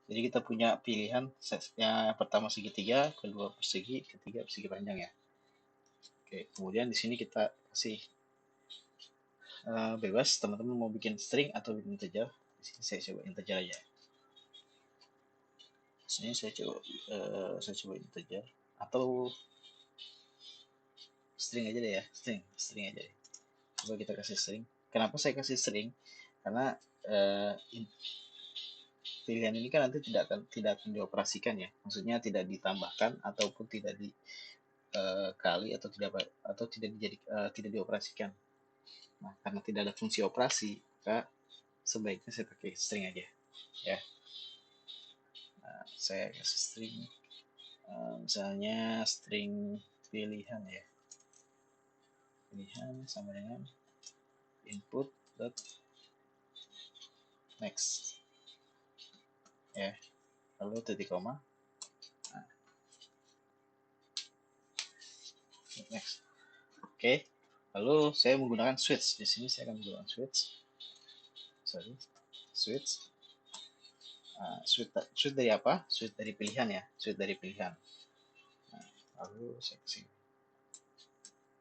Jadi kita punya pilihan yang pertama segitiga, kedua persegi, ketiga persegi panjang ya. Oke, kemudian di sini kita kasih bebas, teman-teman mau bikin string atau bikin integer. Di sini saya coba integer aja. Di sini saya coba integer atau string aja deh ya, string aja deh. Coba kita kasih string. Kenapa saya kasih string? Karena pilihan ini kan nanti tidak akan dioperasikan ya. Maksudnya tidak ditambahkan ataupun tidak dikali atau tidak dioperasikan. Nah, karena tidak ada fungsi operasi, maka sebaiknya saya pakai string aja ya. Nah, saya kasih string misalnya string pilihan ya. Pilihan sama dengan input dot next ya, lalu titik koma. Nah, next. Oke, lalu saya menggunakan switch. Di sini saya akan menggunakan switch. Switch dari apa? Switch dari pilihan ya. Switch dari pilihan. Nah, lalu saya kesini.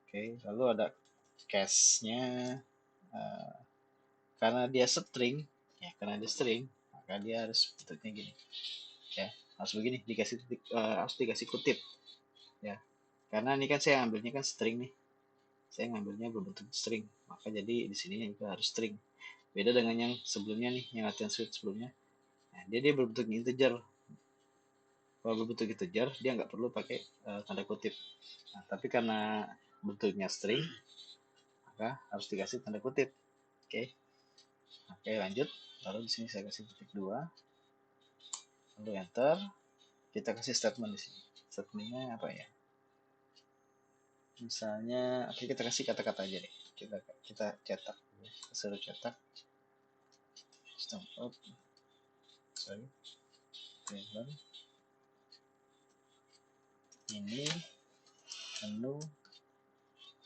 Oke, lalu ada cache-nya karena dia string, maka dia harus bentuknya gini, ya harus begini, harus dikasih kutip, ya karena ini kan saya ambilnya kan string nih, saya ngambilnya berbentuk string, maka jadi di sini juga harus string. Beda dengan yang sebelumnya nih, yang latihan switch sebelumnya, nah, dia berbentuk integer. Kalau berbentuk integer dia nggak perlu pakai tanda kutip. Nah, tapi karena bentuknya string, maka harus dikasih tanda kutip. Oke. Oke, lanjut. Lalu di sini saya kasih titik 2. Lalu enter. Kita kasih statement di sini. Statementnya apa ya? Misalnya, oke, kita kasih kata-kata aja deh. Kita cetak. Suruh cetak. System out. Sorry. Print. Ini menu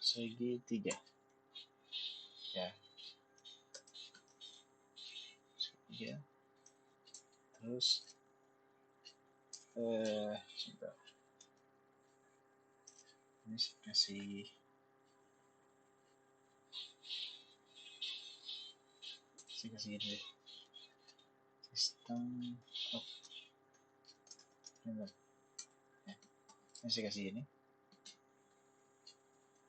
segitiga. Ya. Segitiga. Terus sebentar. Ini kasih ini deh. Sistem oh. Ini saya kasih ini.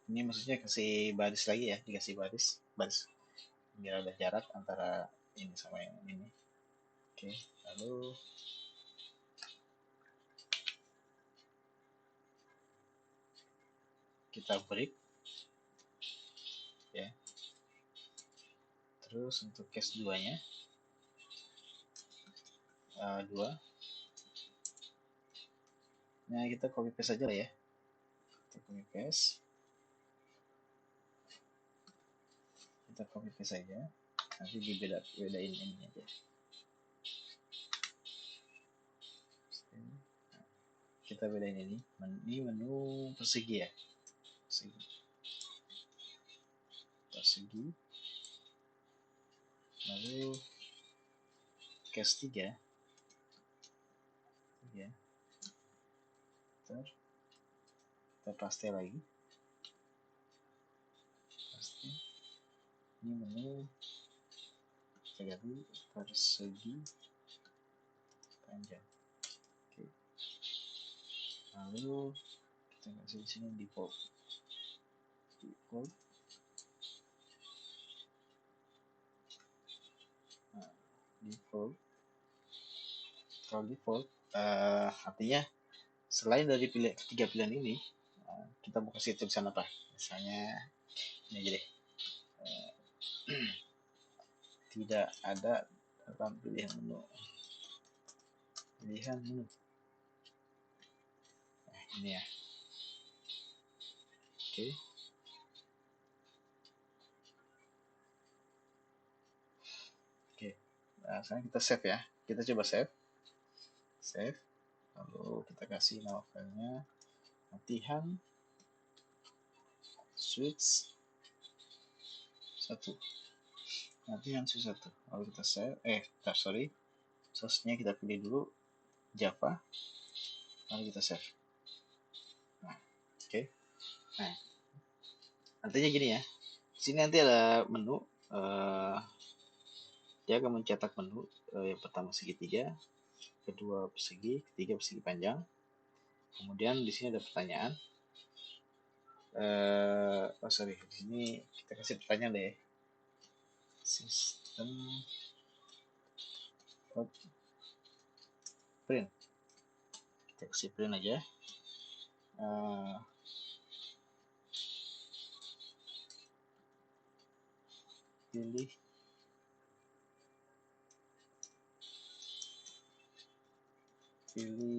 Ini maksudnya kasih baris lagi ya, dikasih baris biar ada jarak antara ini sama yang ini. Oke, lalu kita break ya. Terus untuk case 2 nya 2. Nah, kita copy paste aja lah ya. Kita copy paste. Kita copy paste aja. Nanti dibedain ini aja. Kita bedain ini. Ini menu persegi ya. Persegi. Lalu case 3 ya. Kita paste lagi. Paste. Ini menu persegi panjang. Oke. Lalu kita kasih di sini default. Nah, kalau default artinya selain dari ketiga pilihan ini, kita mau kasih tulisan apa? Misalnya ini aja deh. Tidak ada dalam pilihan menu. Nah, ini ya. Oke. Oke. Nah, sekarang kita save ya. Kita coba save. Lalu kita kasih nama filenya latihan switch 1. Lalu kita save. Source-nya kita pilih dulu Java. Lalu kita save. Nah, oke. Nah, artinya gini ya. Di sini nanti ada menu. Dia akan mencetak menu yang pertama segitiga, kedua persegi, ketiga persegi panjang. Kemudian di sini ada pertanyaan. Di sini kita kasih pertanyaan deh. Sistem print. Kita kasih print aja. Pilih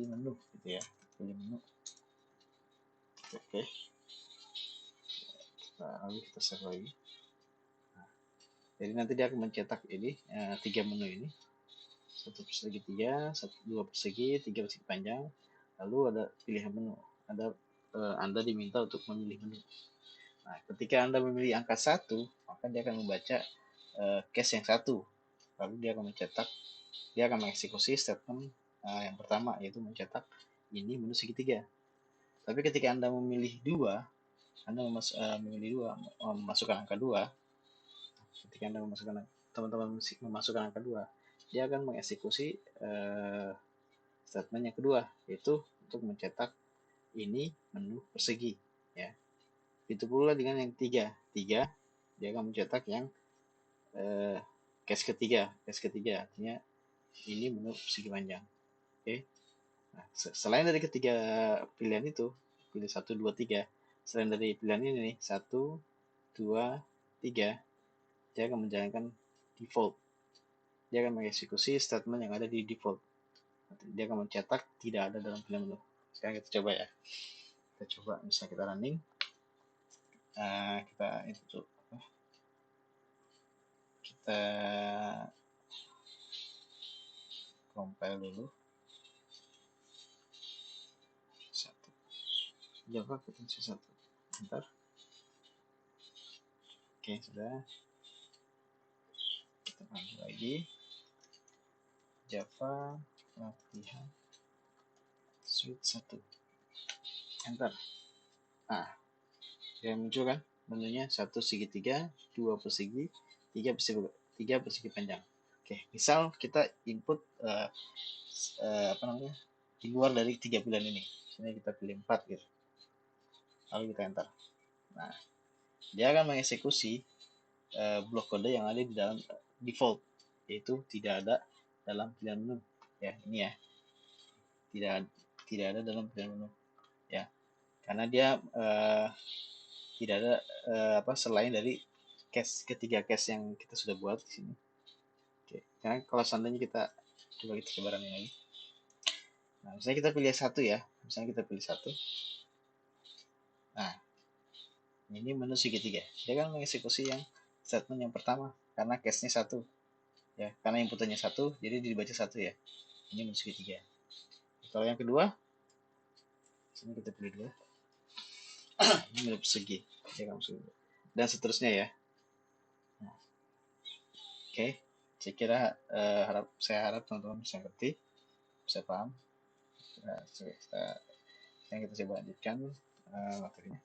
menu gitu ya. Pilih menu. Oke. Lalu kita save lagi. Nah, jadi nanti dia akan mencetak ini 3 menu ini. 1 persegi 3, 2 persegi, 3 persegi panjang. Lalu ada pilihan menu. Ada Anda diminta untuk memilih menu. Nah, ketika Anda memilih angka 1, maka dia akan membaca case yang 1. Lalu dia akan mengeksekusi statement yang pertama, yaitu mencetak ini menu segitiga. Tapi ketika Anda memilih 2, Anda memilih 2, memasukkan angka 2. Ketika Anda teman-teman memasukkan angka 2, dia akan mengeksekusi statement yang kedua, yaitu untuk mencetak ini menu persegi, ya. Itu pula dengan yang 3, dia akan mencetak yang case ketiga artinya ini menu persegi panjang. Oke. Nah, selain dari ketiga pilihan itu, pilih 1, 2, 3. Selain dari pilihan ini nih, 1, 2, 3, dia akan menjalankan default. Dia akan mengeksekusi statement yang ada di default. Dia akan mencetak tidak ada dalam pilihan menu. Sekarang kita coba ya. Kita coba, misalnya kita running. Kita itu kita compile dulu. Java potensi 1. Bentar. Oke, sudah. Kita lanjut lagi. Java latihan suite 1. Enter. Nah, yang muncul kan menunya 1 segitiga, 2 persegi, 3 persegi panjang. Oke, misal kita input di luar dari 3 pilihan ini. Misalnya kita pilih 4 gitu. Lalu kita enter. Nah, dia akan mengeksekusi blok kode yang ada di dalam default, yaitu tidak ada dalam pilihan menu. Ya, ini ya. Tidak ada dalam pilihan menu. Ya. Karena dia tidak ada selain dari ketiga case yang kita sudah buat di sini. Oke. Karena kalau seandainya kita coba running lagi. Nah, misalnya kita pilih 1 ya. Misalnya kita pilih 1. Nah, ini menu segitiga. Dia akan mengeksekusi yang statement yang pertama karena case-nya 1. Ya, karena inputannya 1, jadi dibaca 1 ya. Ini menu segitiga. Kalau yang kedua, sini kita pilih 2. Ini menu persegi. Dan seterusnya ya. Nah, oke. Saya kira saya harap teman-teman bisa ngerti, bisa paham. Yang kita coba lanjutkan materinya.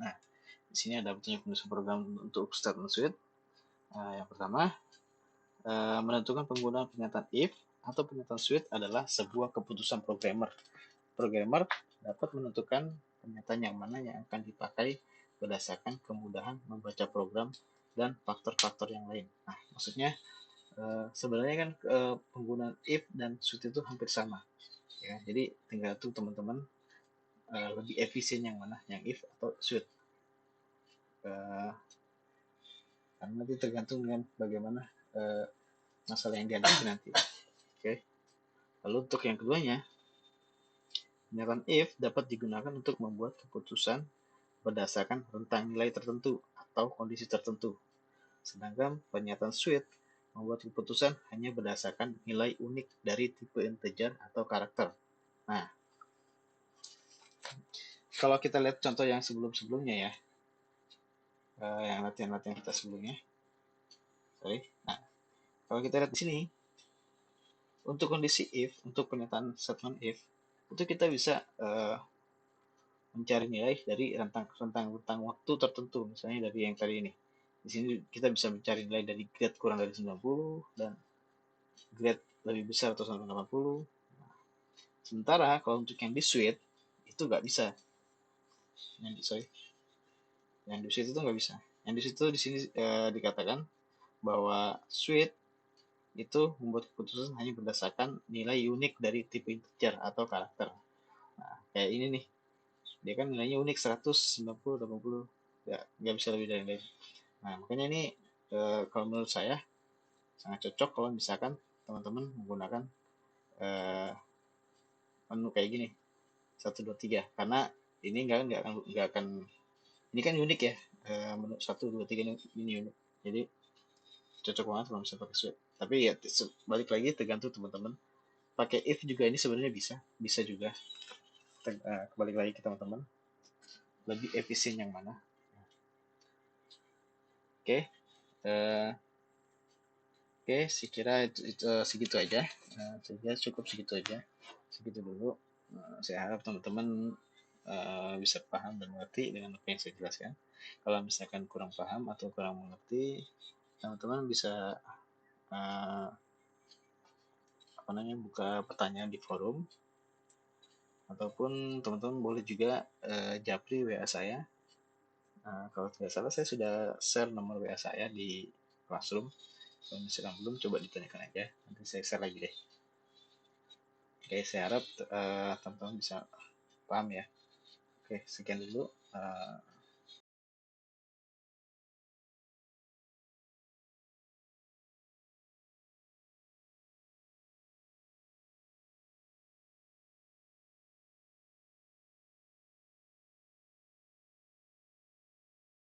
Nah, di sini ada petunjuk penulisan program untuk statement suite. Yang pertama, menentukan penggunaan pernyataan if atau pernyataan suite adalah sebuah keputusan programmer. Programmer dapat menentukan pernyataan yang mana yang akan dipakai berdasarkan kemudahan membaca program dan faktor-faktor yang lain. Nah, maksudnya sebenarnya kan penggunaan if dan suite itu hampir sama. Ya, jadi tinggal tuh teman-teman lebih efisien yang mana, yang if atau suite. Karena nanti tergantung dengan bagaimana masalah yang dihadapi nanti. Oke. Lalu untuk yang keduanya, pernyataan if dapat digunakan untuk membuat keputusan berdasarkan rentang nilai tertentu atau kondisi tertentu. Sedangkan pernyataan suite membuat keputusan hanya berdasarkan nilai unik dari tipe integer atau karakter. Nah, kalau kita lihat contoh yang sebelum-sebelumnya ya, yang latihan-latihan kita sebelumnya. Nah, kalau kita lihat di sini, untuk kondisi if, untuk pernyataan statement if, itu kita bisa mencari nilai dari rentang waktu tertentu, misalnya dari yang tadi ini. Di sini kita bisa mencari nilai dari grade kurang dari 90 dan grade lebih besar atau 180. Sementara kalau untuk yang di suite itu nggak bisa. Yang di suite itu nggak bisa. Yang di situ di sini dikatakan bahwa suite itu membuat keputusan hanya berdasarkan nilai unik dari tipe integer atau karakter. Nah, kayak ini nih. Dia kan nilainya unik 100, 90, 80. Ya, nggak bisa lebih dari ini. Nah, makanya ini kalau menurut saya sangat cocok kalau misalkan teman-teman menggunakan menu kayak gini 1, 2, 3, karena ini nggak akan ini kan unik ya, menu 1, 2, 3 ini unik, jadi cocok banget kalau misalnya pakai suite. Tapi ya balik lagi tergantung teman-teman. Pakai if juga ini sebenarnya bisa juga. Kembali lagi ke teman-teman, lebih efisien yang mana. Oke. Oke, saya kira itu segitu aja. Cukup segitu aja. Segitu dulu. Saya harap teman-teman bisa paham dan mengerti dengan apa yang saya jelaskan. Kalau misalkan kurang paham atau kurang mengerti, teman-teman bisa uh, buka pertanyaan di forum, ataupun teman-teman boleh juga japri WA saya. Kalau tidak salah saya sudah share nomor WA saya di Classroom. Kalau misalkan belum, coba ditanyakan aja, nanti saya share lagi deh. Oke, saya harap teman-teman bisa paham ya. Oke, sekian dulu.